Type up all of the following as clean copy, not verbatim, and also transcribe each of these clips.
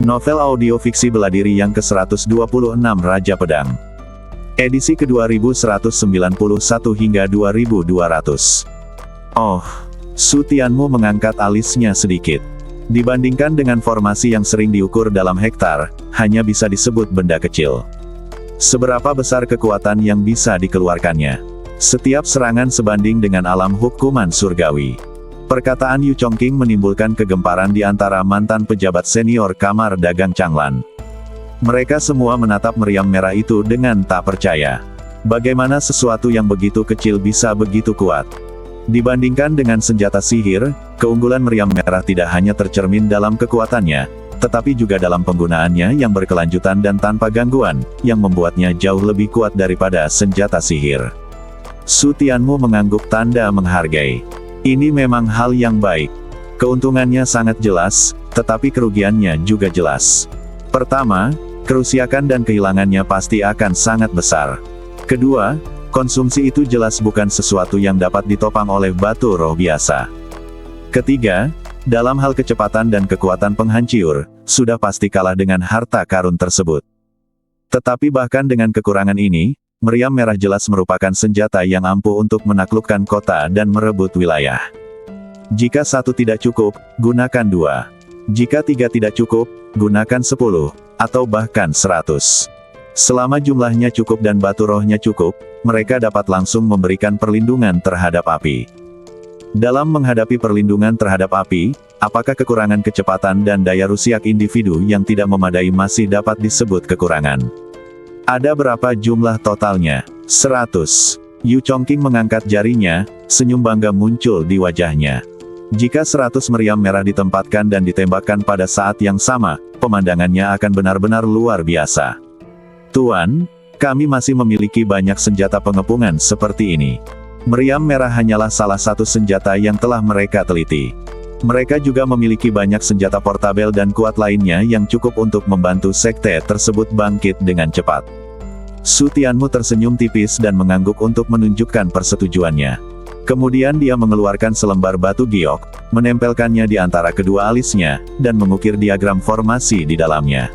Novel audio fiksi bela diri yang ke-126 Raja Pedang. Edisi ke-2191 hingga 2200. Oh, Su Tianmu mengangkat alisnya sedikit. Dibandingkan dengan formasi yang sering diukur dalam hektar, hanya bisa disebut benda kecil. Seberapa besar kekuatan yang bisa dikeluarkannya? Setiap serangan sebanding dengan alam hukuman surgawi. Perkataan Yu Chongqing menimbulkan kegemparan di antara mantan pejabat senior Kamar Dagang Changlan. Mereka semua menatap meriam merah itu dengan tak percaya. Bagaimana sesuatu yang begitu kecil bisa begitu kuat? Dibandingkan dengan senjata sihir, keunggulan meriam merah tidak hanya tercermin dalam kekuatannya, tetapi juga dalam penggunaannya yang berkelanjutan dan tanpa gangguan, yang membuatnya jauh lebih kuat daripada senjata sihir. Su Tianmu mengangguk tanda menghargai. Ini memang hal yang baik. Keuntungannya sangat jelas, tetapi kerugiannya juga jelas. Pertama, kerusakan dan kehilangannya pasti akan sangat besar. Kedua, konsumsi itu jelas bukan sesuatu yang dapat ditopang oleh batu roh biasa. Ketiga, dalam hal kecepatan dan kekuatan penghancur, sudah pasti kalah dengan harta karun tersebut. Tetapi bahkan dengan kekurangan ini, meriam merah jelas merupakan senjata yang ampuh untuk menaklukkan kota dan merebut wilayah. Jika satu tidak cukup, gunakan dua. Jika tiga tidak cukup, gunakan 10, atau bahkan 100. Selama jumlahnya cukup dan batu rohnya cukup, mereka dapat langsung memberikan perlindungan terhadap api. Dalam menghadapi perlindungan terhadap api, apakah kekurangan kecepatan dan daya rusiak individu yang tidak memadai masih dapat disebut kekurangan? Ada berapa jumlah totalnya? 100. Yu Chongqing mengangkat jarinya, senyum bangga muncul di wajahnya. Jika 100 meriam merah ditempatkan dan ditembakkan pada saat yang sama, pemandangannya akan benar-benar luar biasa. Tuan, kami masih memiliki banyak senjata pengepungan seperti ini. Meriam merah hanyalah salah satu senjata yang telah mereka teliti. Mereka juga memiliki banyak senjata portabel dan kuat lainnya yang cukup untuk membantu sekte tersebut bangkit dengan cepat. Su Tianmu tersenyum tipis dan mengangguk untuk menunjukkan persetujuannya. Kemudian dia mengeluarkan selembar batu giok, menempelkannya di antara kedua alisnya, dan mengukir diagram formasi di dalamnya.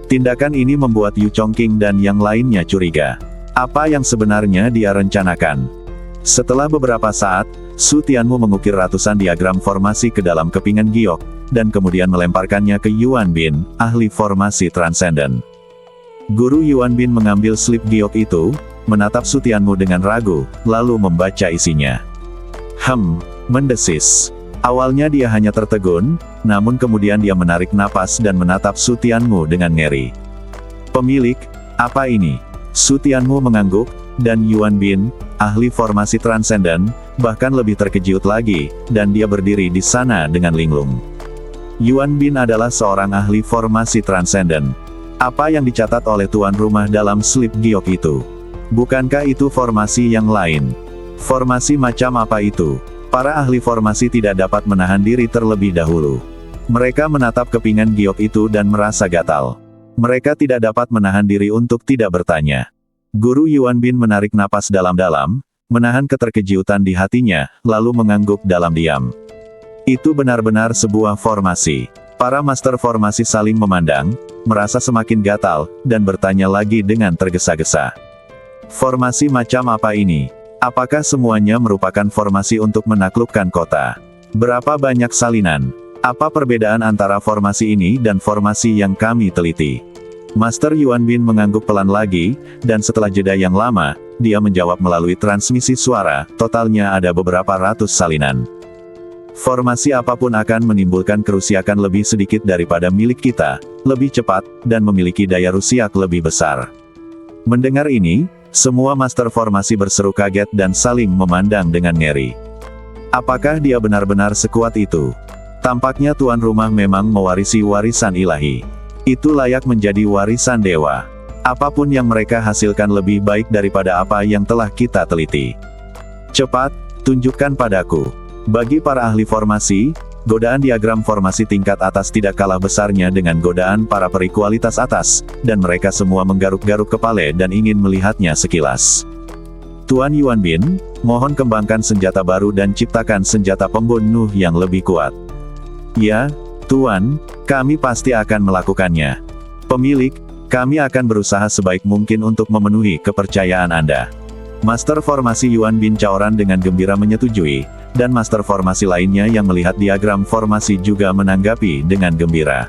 Tindakan ini membuat Yu Chongqing dan yang lainnya curiga. Apa yang sebenarnya dia rencanakan? Setelah beberapa saat, Su Tianmu mengukir ratusan diagram formasi ke dalam kepingan giok, dan kemudian melemparkannya ke Yuan Bin, ahli formasi transenden. Guru Yuan Bin mengambil slip giok itu, menatap Su Tianmu dengan ragu, lalu membaca isinya. Mendesis. Awalnya dia hanya tertegun, namun kemudian dia menarik napas dan menatap Su Tianmu dengan ngeri. Pemilik, apa ini? Su Tianmu mengangguk, dan Yuan Bin, ahli formasi transenden, bahkan lebih terkejut lagi, dan dia berdiri di sana dengan linglung. Yuan Bin adalah seorang ahli formasi transenden. Apa yang dicatat oleh tuan rumah dalam slip giok itu? Bukankah itu formasi yang lain? Formasi macam apa itu? Para ahli formasi tidak dapat menahan diri terlebih dahulu. Mereka menatap kepingan giok itu dan merasa gatal. Mereka tidak dapat menahan diri untuk tidak bertanya. Guru Yuan Bin menarik napas dalam-dalam, menahan keterkejutan di hatinya, lalu mengangguk dalam diam. Itu benar-benar sebuah formasi. Para master formasi saling memandang, merasa semakin gatal, dan bertanya lagi dengan tergesa-gesa. Formasi macam apa ini? Apakah semuanya merupakan formasi untuk menaklukkan kota? Berapa banyak salinan? Apa perbedaan antara formasi ini dan formasi yang kami teliti? Master Yuan Bin mengangguk pelan lagi, dan setelah jeda yang lama, dia menjawab melalui transmisi suara, totalnya ada beberapa ratus salinan. Formasi apapun akan menimbulkan kerusakan lebih sedikit daripada milik kita, lebih cepat, dan memiliki daya rusiak lebih besar. Mendengar ini, semua master formasi berseru kaget dan saling memandang dengan ngeri. Apakah dia benar-benar sekuat itu? Tampaknya tuan rumah memang mewarisi warisan ilahi. Itu layak menjadi warisan dewa. Apapun yang mereka hasilkan lebih baik daripada apa yang telah kita teliti. Cepat, tunjukkan padaku. Bagi para ahli formasi, godaan diagram formasi tingkat atas tidak kalah besarnya dengan godaan para peri kualitas atas, dan mereka semua menggaruk-garuk kepala dan ingin melihatnya sekilas. Tuan Yuan Bin, mohon kembangkan senjata baru dan ciptakan senjata pembunuh yang lebih kuat. Ya, Tuan, kami pasti akan melakukannya. Pemilik, kami akan berusaha sebaik mungkin untuk memenuhi kepercayaan Anda. Master Formasi Yuan Bin Chaoran dengan gembira menyetujui, dan Master Formasi lainnya yang melihat diagram formasi juga menanggapi dengan gembira.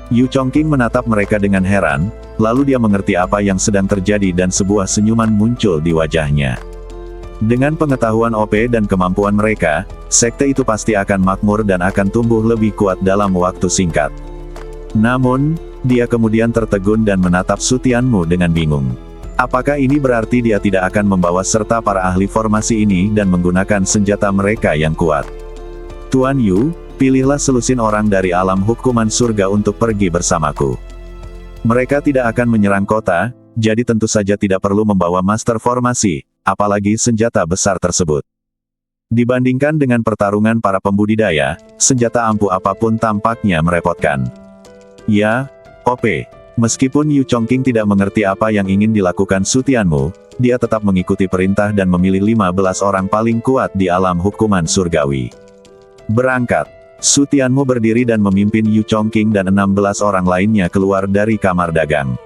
Yu Chongqing menatap mereka dengan heran, lalu dia mengerti apa yang sedang terjadi dan sebuah senyuman muncul di wajahnya. Dengan pengetahuan OP dan kemampuan mereka, sekte itu pasti akan makmur dan akan tumbuh lebih kuat dalam waktu singkat. Namun, dia kemudian tertegun dan menatap Su Tianmu dengan bingung. Apakah ini berarti dia tidak akan membawa serta para ahli formasi ini dan menggunakan senjata mereka yang kuat? Tuan Yu, pilihlah selusin orang dari alam hukuman surga untuk pergi bersamaku. Mereka tidak akan menyerang kota, jadi tentu saja tidak perlu membawa master formasi, apalagi senjata besar tersebut. Dibandingkan dengan pertarungan para pembudidaya, senjata ampuh apapun tampaknya merepotkan. Ya, OP. Meskipun Yu Chongqing tidak mengerti apa yang ingin dilakukan Su Tianmu, dia tetap mengikuti perintah dan memilih 15 orang paling kuat di alam hukuman surgawi. Berangkat. Su Tianmu berdiri dan memimpin Yu Chongqing dan 16 orang lainnya keluar dari kamar dagang.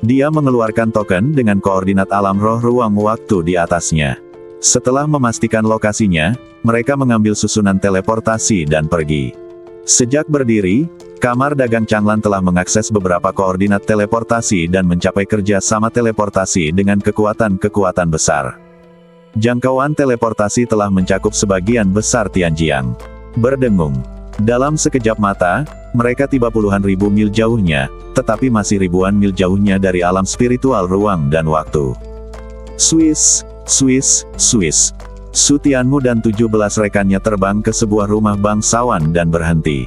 Dia mengeluarkan token dengan koordinat alam roh ruang waktu di atasnya. Setelah memastikan lokasinya, mereka mengambil susunan teleportasi dan pergi. Sejak berdiri, kamar dagang Changlan telah mengakses beberapa koordinat teleportasi dan mencapai kerja sama teleportasi dengan kekuatan-kekuatan besar. Jangkauan teleportasi telah mencakup sebagian besar Tianjiang. Berdengung. Dalam sekejap mata, mereka tiba puluhan ribu mil jauhnya, tetapi masih ribuan mil jauhnya dari alam spiritual ruang dan waktu. Swiss, Swiss, Swiss. Su Tianmu dan 17 rekannya terbang ke sebuah rumah bangsawan dan berhenti.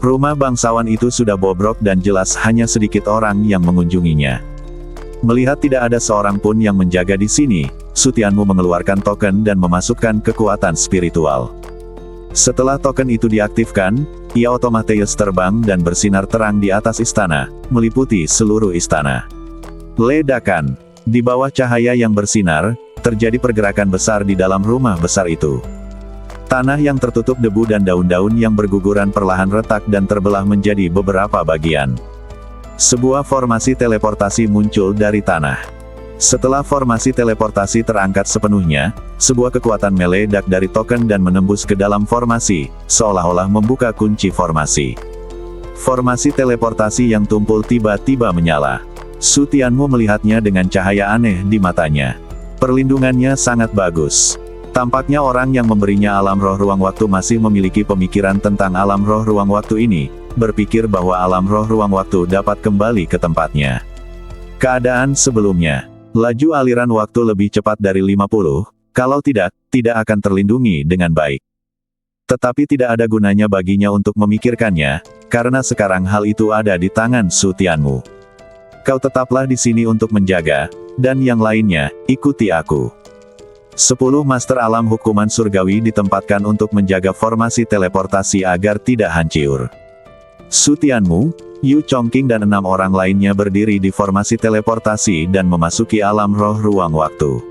Rumah bangsawan itu sudah bobrok dan jelas hanya sedikit orang yang mengunjunginya. Melihat tidak ada seorang pun yang menjaga di sini, Su Tianmu mengeluarkan token dan memasukkan kekuatan spiritual. Setelah token itu diaktifkan, ia otomatis terbang dan bersinar terang di atas istana, meliputi seluruh istana. Ledakan. Di bawah cahaya yang bersinar, terjadi pergerakan besar di dalam rumah besar itu. Tanah yang tertutup debu dan daun-daun yang berguguran perlahan retak dan terbelah menjadi beberapa bagian. Sebuah formasi teleportasi muncul dari tanah. Setelah formasi teleportasi terangkat sepenuhnya, sebuah kekuatan meledak dari token dan menembus ke dalam formasi, seolah-olah membuka kunci formasi. Formasi teleportasi yang tumpul tiba-tiba menyala. Su Tianmu melihatnya dengan cahaya aneh di matanya. Perlindungannya sangat bagus. Tampaknya orang yang memberinya alam roh ruang waktu masih memiliki pemikiran tentang alam roh ruang waktu ini, berpikir bahwa alam roh ruang waktu dapat kembali ke tempatnya. Keadaan sebelumnya. Laju aliran waktu lebih cepat dari 50, kalau tidak akan terlindungi dengan baik. Tetapi tidak ada gunanya baginya untuk memikirkannya, karena sekarang hal itu ada di tangan Su Tianmu. Kau tetaplah di sini untuk menjaga, dan yang lainnya, ikuti aku. 10 master alam hukuman surgawi ditempatkan untuk menjaga formasi teleportasi agar tidak hancur. Su Tianmu, Yu Chongqing dan 6 orang lainnya berdiri di formasi teleportasi dan memasuki alam roh ruang waktu.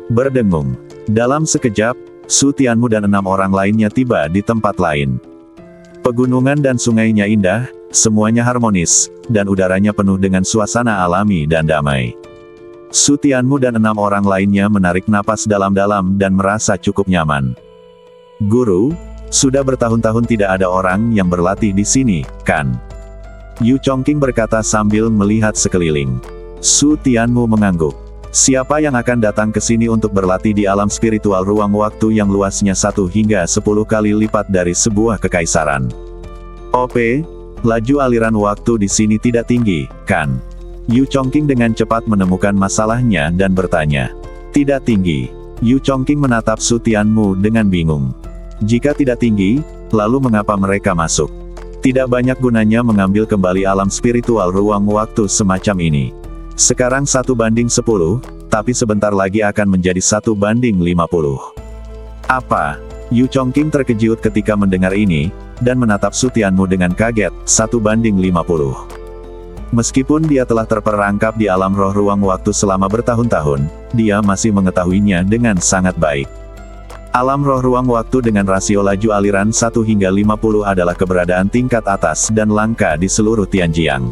Berdengung. Dalam sekejap, Su Tianmu dan 6 orang lainnya tiba di tempat lain. Pegunungan dan sungainya indah, semuanya harmonis, dan udaranya penuh dengan suasana alami dan damai. Su Tianmu dan 6 orang lainnya menarik napas dalam-dalam dan merasa cukup nyaman. Guru, sudah bertahun-tahun tidak ada orang yang berlatih di sini, kan? Yu Chongqing berkata sambil melihat sekeliling. Su Tianmu mengangguk. Siapa yang akan datang ke sini untuk berlatih di alam spiritual ruang waktu yang luasnya 1 hingga 10 kali lipat dari sebuah kekaisaran? OP, laju aliran waktu di sini tidak tinggi, kan? Yu Chongqing dengan cepat menemukan masalahnya dan bertanya. Tidak tinggi. Yu Chongqing menatap Su Tianmu dengan bingung. Jika tidak tinggi, lalu mengapa mereka masuk? Tidak banyak gunanya mengambil kembali alam spiritual ruang waktu semacam ini. Sekarang 1:10, tapi sebentar lagi akan menjadi 1:50. Apa? Yu Chongqing terkejut ketika mendengar ini, dan menatap Su Tianmu dengan kaget, 1:50. Meskipun dia telah terperangkap di alam roh ruang waktu selama bertahun-tahun, dia masih mengetahuinya dengan sangat baik. Alam roh ruang waktu dengan rasio laju aliran 1 hingga 50 adalah keberadaan tingkat atas dan langka di seluruh Tianjiang.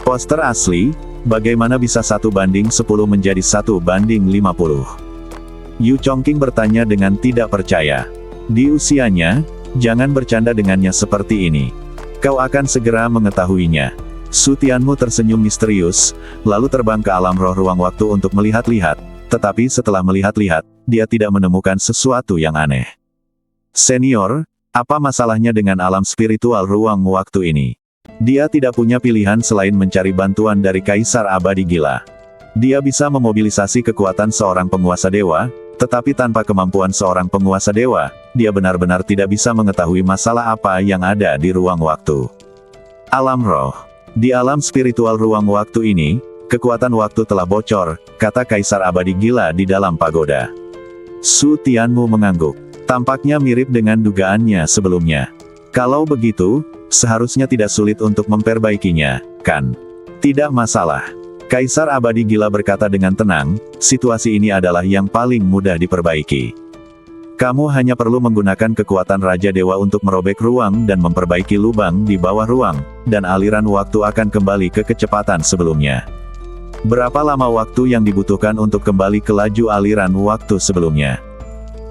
Poster asli, bagaimana bisa 1 banding 10 menjadi 1 banding 50? Yu Chongqing bertanya dengan tidak percaya. Di usianya, jangan bercanda dengannya seperti ini. Kau akan segera mengetahuinya. Su Tianmu tersenyum misterius, lalu terbang ke alam roh ruang waktu untuk melihat-lihat, tetapi setelah melihat-lihat, dia tidak menemukan sesuatu yang aneh. Senior, apa masalahnya dengan alam spiritual ruang waktu ini? Dia tidak punya pilihan selain mencari bantuan dari Kaisar Abadi Gila. Dia bisa memobilisasi kekuatan seorang penguasa dewa, tetapi tanpa kemampuan seorang penguasa dewa, dia benar-benar tidak bisa mengetahui masalah apa yang ada di ruang waktu. Alam roh. Di alam spiritual ruang waktu ini, kekuatan waktu telah bocor, kata Kaisar Abadi Gila di dalam pagoda. Su Tianmu mengangguk. Tampaknya mirip dengan dugaannya sebelumnya. Kalau begitu, seharusnya tidak sulit untuk memperbaikinya, kan? Tidak masalah. Kaisar Abadi Gila berkata dengan tenang, situasi ini adalah yang paling mudah diperbaiki. Kamu hanya perlu menggunakan kekuatan Raja Dewa untuk merobek ruang dan memperbaiki lubang di bawah ruang, dan aliran waktu akan kembali ke kecepatan sebelumnya. Berapa lama waktu yang dibutuhkan untuk kembali ke laju aliran waktu sebelumnya?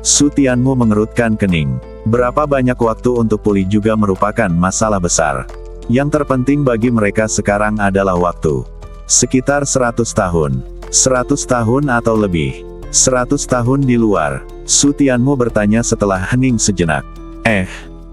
Su Tianmu mengerutkan kening. Berapa banyak waktu untuk pulih juga merupakan masalah besar. Yang terpenting bagi mereka sekarang adalah waktu. Sekitar 100 tahun. 100 tahun atau lebih. 100 tahun di luar. Su Tianmu bertanya setelah hening sejenak.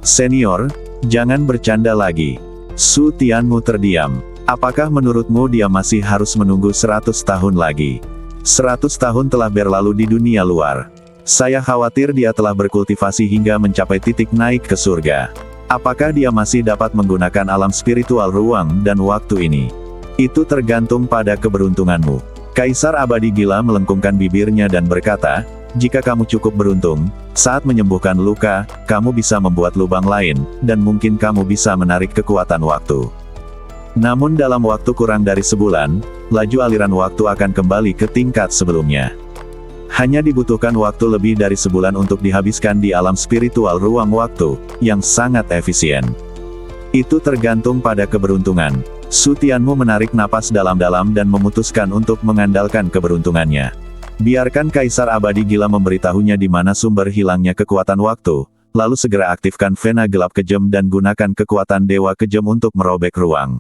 Senior, jangan bercanda lagi. Su Tianmu terdiam. Apakah menurutmu dia masih harus menunggu 100 tahun lagi? 100 tahun telah berlalu di dunia luar. Saya khawatir dia telah berkultivasi hingga mencapai titik naik ke surga. Apakah dia masih dapat menggunakan alam spiritual ruang dan waktu ini? Itu tergantung pada keberuntunganmu. Kaisar Abadi Gila melengkungkan bibirnya dan berkata, jika kamu cukup beruntung, saat menyembuhkan luka, kamu bisa membuat lubang lain, dan mungkin kamu bisa menarik kekuatan waktu. Namun dalam waktu kurang dari sebulan, laju aliran waktu akan kembali ke tingkat sebelumnya. Hanya dibutuhkan waktu lebih dari sebulan untuk dihabiskan di alam spiritual ruang waktu, yang sangat efisien. Itu tergantung pada keberuntungan. Su Tianmu menarik napas dalam-dalam dan memutuskan untuk mengandalkan keberuntungannya. Biarkan Kaisar Abadi Gila memberitahunya di mana sumber hilangnya kekuatan waktu, lalu segera aktifkan Vena Gelap Kejam dan gunakan kekuatan Dewa Kejam untuk merobek ruang.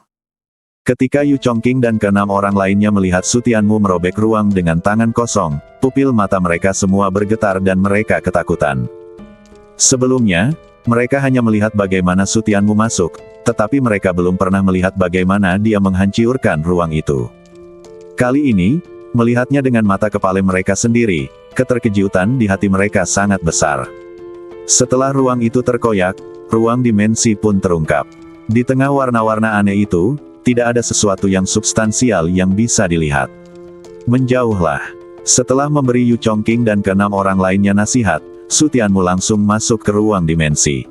Ketika Yu Chongqing dan keenam orang lainnya melihat Su Tianmu merobek ruang dengan tangan kosong, pupil mata mereka semua bergetar dan mereka ketakutan. Sebelumnya, mereka hanya melihat bagaimana Su Tianmu masuk, tetapi mereka belum pernah melihat bagaimana dia menghancurkan ruang itu. Kali ini, melihatnya dengan mata kepala mereka sendiri, keterkejutan di hati mereka sangat besar. Setelah ruang itu terkoyak, ruang dimensi pun terungkap. Di tengah warna-warna aneh itu, tidak ada sesuatu yang substansial yang bisa dilihat. Menjauhlah. Setelah memberi Yu Chongqing dan keenam orang lainnya nasihat, Su Tianmu langsung masuk ke ruang dimensi.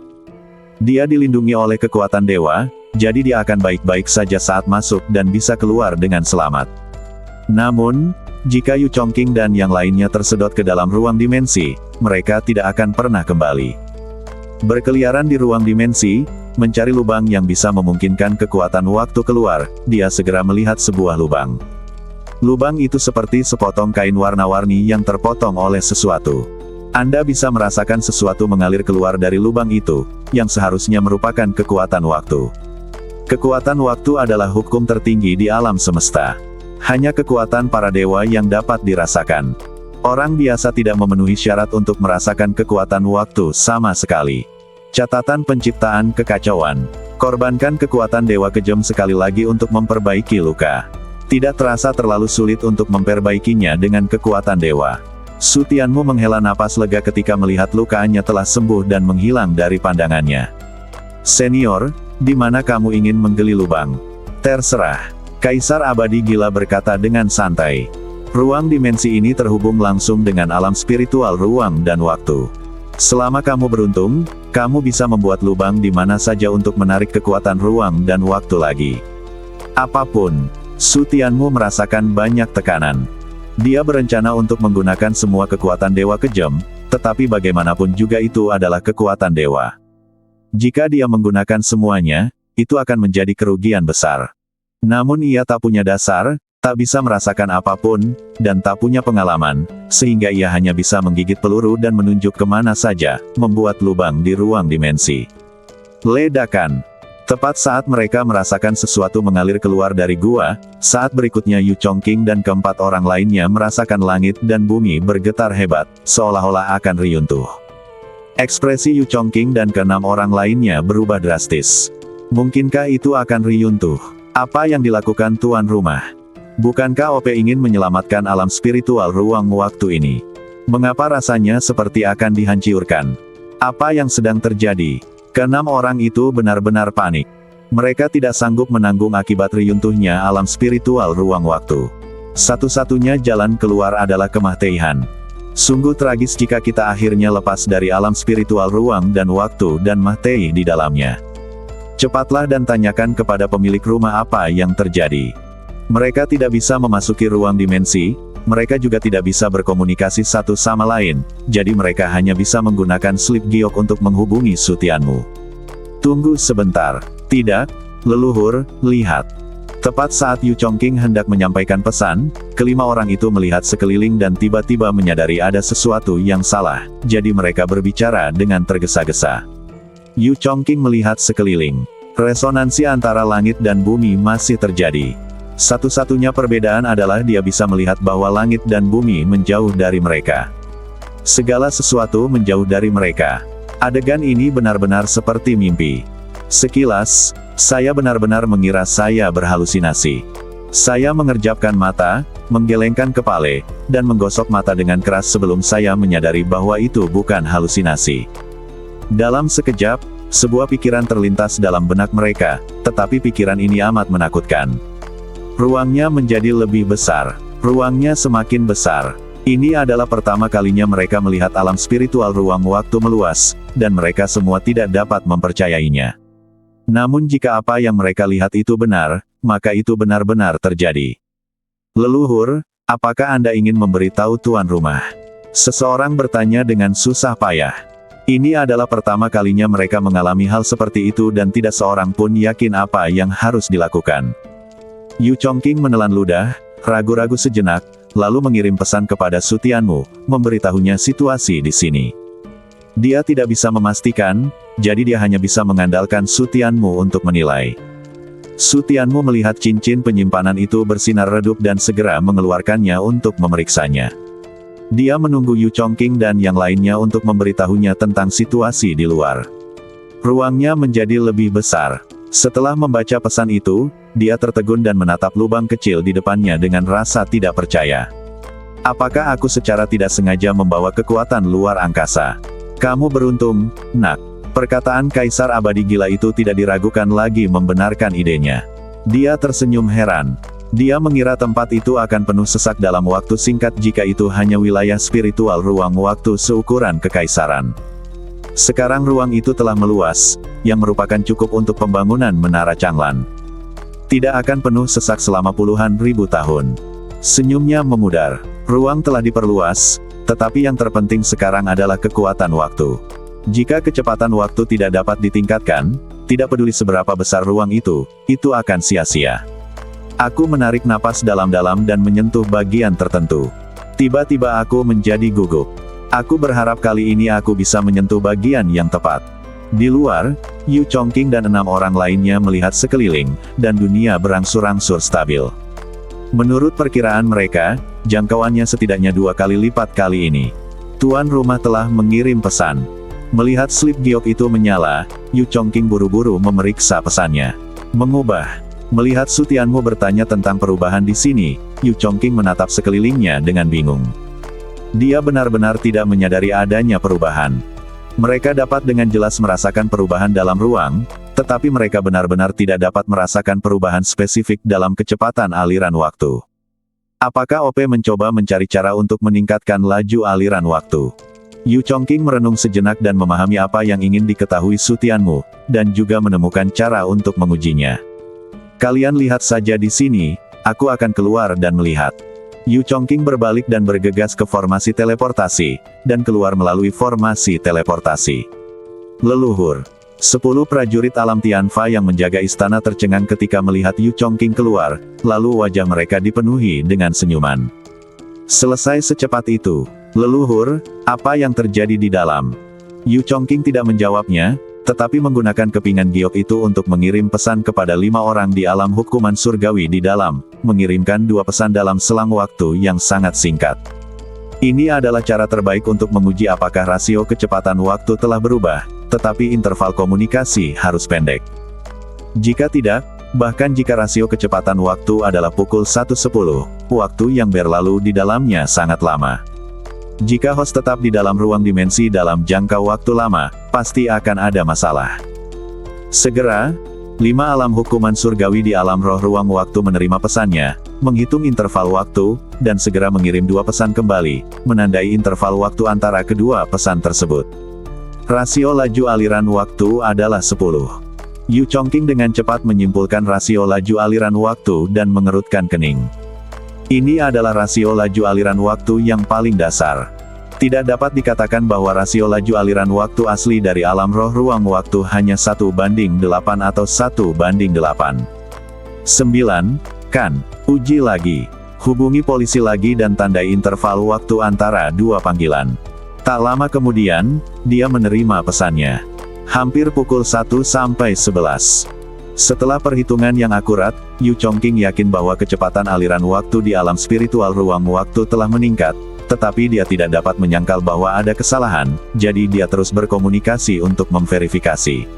Dia dilindungi oleh kekuatan dewa, jadi dia akan baik-baik saja saat masuk dan bisa keluar dengan selamat. Namun, jika Yu Chongqing dan yang lainnya tersedot ke dalam ruang dimensi, mereka tidak akan pernah kembali. Berkeliaran di ruang dimensi, mencari lubang yang bisa memungkinkan kekuatan waktu keluar, dia segera melihat sebuah lubang. Lubang itu seperti sepotong kain warna-warni yang terpotong oleh sesuatu. Anda bisa merasakan sesuatu mengalir keluar dari lubang itu, yang seharusnya merupakan kekuatan waktu. Kekuatan waktu adalah hukum tertinggi di alam semesta. Hanya kekuatan para dewa yang dapat dirasakan. Orang biasa tidak memenuhi syarat untuk merasakan kekuatan waktu sama sekali. Catatan penciptaan kekacauan. Korbankan kekuatan dewa kejam sekali lagi untuk memperbaiki luka. Tidak terasa terlalu sulit untuk memperbaikinya dengan kekuatan dewa. Su Tianmu menghela napas lega ketika melihat lukanya telah sembuh dan menghilang dari pandangannya. Senior, di mana kamu ingin menggali lubang? Terserah. Kaisar Abadi Gila berkata dengan santai. Ruang dimensi ini terhubung langsung dengan alam spiritual ruang dan waktu. Selama kamu beruntung, kamu bisa membuat lubang di mana saja untuk menarik kekuatan ruang dan waktu lagi. Apapun, Su Tianmu merasakan banyak tekanan. Dia berencana untuk menggunakan semua kekuatan dewa kejam, tetapi bagaimanapun juga itu adalah kekuatan dewa. Jika dia menggunakan semuanya, itu akan menjadi kerugian besar. Namun ia tak punya dasar, tak bisa merasakan apapun, dan tak punya pengalaman, sehingga ia hanya bisa menggigit peluru dan menunjuk kemana saja, membuat lubang di ruang dimensi. Ledakan. Tepat saat mereka merasakan sesuatu mengalir keluar dari gua, saat berikutnya Yu Chongqing dan keempat orang lainnya merasakan langit dan bumi bergetar hebat, seolah-olah akan runtuh. Ekspresi Yu Chongqing dan keenam orang lainnya berubah drastis. Mungkinkah itu akan runtuh? Apa yang dilakukan tuan rumah? Bukankah OP ingin menyelamatkan alam spiritual ruang waktu ini? Mengapa rasanya seperti akan dihancurkan? Apa yang sedang terjadi? Keenam orang itu benar-benar panik. Mereka tidak sanggup menanggung akibat runtuhnya alam spiritual ruang waktu. Satu-satunya jalan keluar adalah kematian. Sungguh tragis jika kita akhirnya lepas dari alam spiritual ruang dan waktu dan mati di dalamnya. Cepatlah dan tanyakan kepada pemilik rumah apa yang terjadi. Mereka tidak bisa memasuki ruang dimensi, mereka juga tidak bisa berkomunikasi satu sama lain, jadi mereka hanya bisa menggunakan slip giok untuk menghubungi Sutianmu. Tunggu sebentar. Tidak, leluhur, lihat. Tepat saat Yu Chongqing hendak menyampaikan pesan, kelima orang itu melihat sekeliling dan tiba-tiba menyadari ada sesuatu yang salah, jadi mereka berbicara dengan tergesa-gesa. Yu Chongqing melihat sekeliling. Resonansi antara langit dan bumi masih terjadi. Satu-satunya perbedaan adalah dia bisa melihat bahwa langit dan bumi menjauh dari mereka. Segala sesuatu menjauh dari mereka. Adegan ini benar-benar seperti mimpi. Sekilas, saya benar-benar mengira saya berhalusinasi. Saya mengerjapkan mata, menggelengkan kepala, dan menggosok mata dengan keras sebelum saya menyadari bahwa itu bukan halusinasi. Dalam sekejap, sebuah pikiran terlintas dalam benak mereka, tetapi pikiran ini amat menakutkan. Ruangnya menjadi lebih besar. Ruangnya semakin besar. Ini adalah pertama kalinya mereka melihat alam spiritual ruang waktu meluas, dan mereka semua tidak dapat mempercayainya. Namun jika apa yang mereka lihat itu benar, maka itu benar-benar terjadi. Leluhur, apakah Anda ingin memberitahu tuan rumah? Seseorang bertanya dengan susah payah. Ini adalah pertama kalinya mereka mengalami hal seperti itu dan tidak seorang pun yakin apa yang harus dilakukan. Yu Chongqing menelan ludah, ragu-ragu sejenak, lalu mengirim pesan kepada Sutianmu, memberitahunya situasi di sini. Dia tidak bisa memastikan, jadi dia hanya bisa mengandalkan Sutianmu untuk menilai. Sutianmu melihat cincin penyimpanan itu bersinar redup dan segera mengeluarkannya untuk memeriksanya. Dia menunggu Yu Chongqing dan yang lainnya untuk memberitahunya tentang situasi di luar. Ruangnya menjadi lebih besar. Setelah membaca pesan itu, dia tertegun dan menatap lubang kecil di depannya dengan rasa tidak percaya. Apakah aku secara tidak sengaja membawa kekuatan luar angkasa? Kamu beruntung, nak. Perkataan Kaisar Abadi Gila itu tidak diragukan lagi membenarkan idenya. Dia tersenyum heran. Dia mengira tempat itu akan penuh sesak dalam waktu singkat jika itu hanya wilayah spiritual ruang waktu seukuran kekaisaran. Sekarang ruang itu telah meluas, yang merupakan cukup untuk pembangunan Menara Changlan. Tidak akan penuh sesak selama puluhan ribu tahun. Senyumnya memudar. Ruang telah diperluas, tetapi yang terpenting sekarang adalah kekuatan waktu. Jika kecepatan waktu tidak dapat ditingkatkan, tidak peduli seberapa besar ruang itu akan sia-sia. Aku menarik napas dalam-dalam dan menyentuh bagian tertentu. Tiba-tiba aku menjadi gugup. Aku berharap kali ini aku bisa menyentuh bagian yang tepat. Di luar, Yu Chongqing dan 6 orang lainnya melihat sekeliling, dan dunia berangsur-angsur stabil. Menurut perkiraan mereka, jangkauannya setidaknya 2 kali lipat kali ini. Tuan rumah telah mengirim pesan. Melihat slip giok itu menyala, Yu Chongqing buru-buru memeriksa pesannya. Mengubah. Melihat Sutianmu bertanya tentang perubahan di sini, Yu Chongqing menatap sekelilingnya dengan bingung. Dia benar-benar tidak menyadari adanya perubahan. Mereka dapat dengan jelas merasakan perubahan dalam ruang, tetapi mereka benar-benar tidak dapat merasakan perubahan spesifik dalam kecepatan aliran waktu. Apakah OP mencoba mencari cara untuk meningkatkan laju aliran waktu? Yu Chongqing merenung sejenak dan memahami apa yang ingin diketahui Sutianmu, dan juga menemukan cara untuk mengujinya. Kalian lihat saja di sini, aku akan keluar dan melihat. Yu Chongqing berbalik dan bergegas ke formasi teleportasi, dan keluar melalui formasi teleportasi. Leluhur. 10 prajurit alam Tianfa yang menjaga istana tercengang ketika melihat Yu Chongqing keluar, lalu wajah mereka dipenuhi dengan senyuman. Selesai secepat itu. Leluhur, apa yang terjadi di dalam? Yu Chongqing tidak menjawabnya, tetapi menggunakan kepingan giok itu untuk mengirim pesan kepada 5 orang di alam hukuman surgawi di dalam, mengirimkan 2 pesan dalam selang waktu yang sangat singkat. Ini adalah cara terbaik untuk menguji apakah rasio kecepatan waktu telah berubah, tetapi interval komunikasi harus pendek. Jika tidak, bahkan jika rasio kecepatan waktu adalah pukul 1.10, waktu yang berlalu di dalamnya sangat lama. Jika host tetap di dalam ruang dimensi dalam jangka waktu lama, pasti akan ada masalah. Segera, 5 alam hukuman surgawi di alam roh ruang waktu menerima pesannya, menghitung interval waktu, dan segera mengirim 2 pesan kembali, menandai interval waktu antara kedua pesan tersebut. Rasio laju aliran waktu adalah 10. Yu Chongqing dengan cepat menyimpulkan rasio laju aliran waktu dan mengerutkan kening. Ini adalah rasio laju aliran waktu yang paling dasar. Tidak dapat dikatakan bahwa rasio laju aliran waktu asli dari alam roh ruang waktu hanya 1:8 atau 1:8. 9. Kan, uji lagi. Hubungi polisi lagi dan tandai interval waktu antara 2 panggilan. Tak lama kemudian, dia menerima pesannya. Hampir pukul 1:11. Setelah perhitungan yang akurat, Yu Chongqing yakin bahwa kecepatan aliran waktu di alam spiritual ruang waktu telah meningkat, tetapi dia tidak dapat menyangkal bahwa ada kesalahan, jadi dia terus berkomunikasi untuk memverifikasi.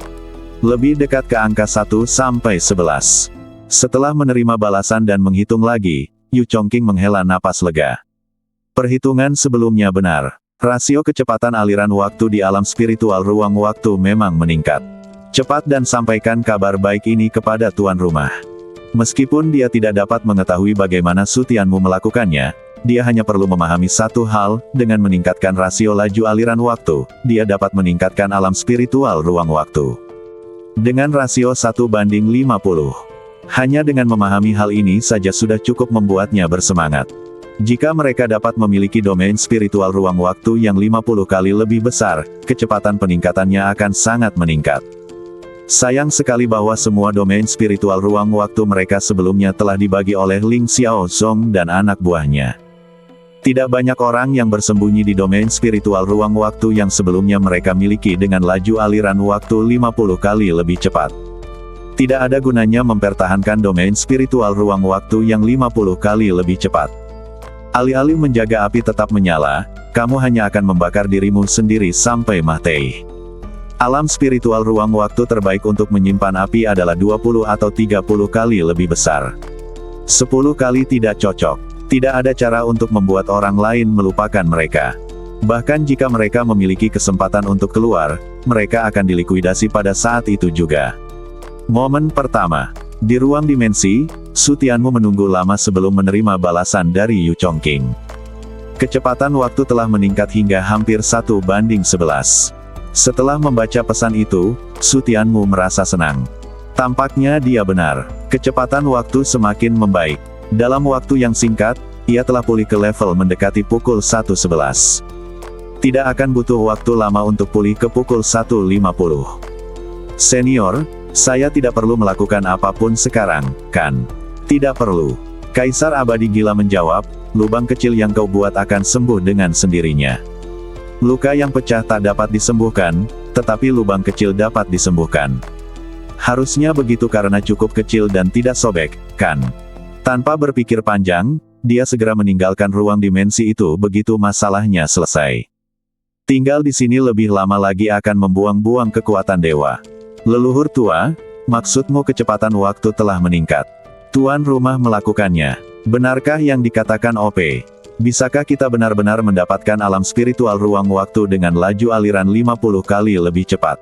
Lebih dekat ke angka 1-11. Setelah menerima balasan dan menghitung lagi, Yu Chongqing menghela napas lega. Perhitungan sebelumnya benar. Rasio kecepatan aliran waktu di alam spiritual ruang waktu memang meningkat. Cepat dan sampaikan kabar baik ini kepada tuan rumah. Meskipun dia tidak dapat mengetahui bagaimana Su Tianmu melakukannya, dia hanya perlu memahami satu hal, dengan meningkatkan rasio laju aliran waktu, dia dapat meningkatkan alam spiritual ruang waktu. Dengan rasio 1:50. Hanya dengan memahami hal ini saja sudah cukup membuatnya bersemangat. Jika mereka dapat memiliki domain spiritual ruang waktu yang 50 kali lebih besar, kecepatan peningkatannya akan sangat meningkat. Sayang sekali bahwa semua domain spiritual ruang waktu mereka sebelumnya telah dibagi oleh Ling Xiaozong dan anak buahnya. Tidak banyak orang yang bersembunyi di domain spiritual ruang waktu yang sebelumnya mereka miliki dengan laju aliran waktu 50 kali lebih cepat. Tidak ada gunanya mempertahankan domain spiritual ruang waktu yang 50 kali lebih cepat. Alih-alih menjaga api tetap menyala, kamu hanya akan membakar dirimu sendiri sampai mati. Alam spiritual ruang waktu terbaik untuk menyimpan api adalah 20 atau 30 kali lebih besar. 10 kali tidak cocok. Tidak ada cara untuk membuat orang lain melupakan mereka. Bahkan jika mereka memiliki kesempatan untuk keluar, mereka akan dilikuidasi pada saat itu juga. Momen pertama. Di ruang dimensi, Su Tianmu menunggu lama sebelum menerima balasan dari Yu Chongqing. Kecepatan waktu telah meningkat hingga hampir 1:11. Setelah membaca pesan itu, Su Tianmu merasa senang. Tampaknya dia benar. Kecepatan waktu semakin membaik. Dalam waktu yang singkat, ia telah pulih ke level mendekati pukul 1:11. Tidak akan butuh waktu lama untuk pulih ke pukul 1:50. Senior, saya tidak perlu melakukan apapun sekarang, kan? Tidak perlu. Kaisar Abadi Gila menjawab, lubang kecil yang kau buat akan sembuh dengan sendirinya. Luka yang pecah tak dapat disembuhkan, tetapi lubang kecil dapat disembuhkan. Harusnya begitu karena cukup kecil dan tidak sobek, kan? Tanpa berpikir panjang, dia segera meninggalkan ruang dimensi itu begitu masalahnya selesai. Tinggal di sini lebih lama lagi akan membuang-buang kekuatan dewa. Leluhur tua, maksudmu kecepatan waktu telah meningkat. Tuan rumah melakukannya. Benarkah yang dikatakan OP? Bisakah kita benar-benar mendapatkan alam spiritual ruang waktu dengan laju aliran 50 kali lebih cepat?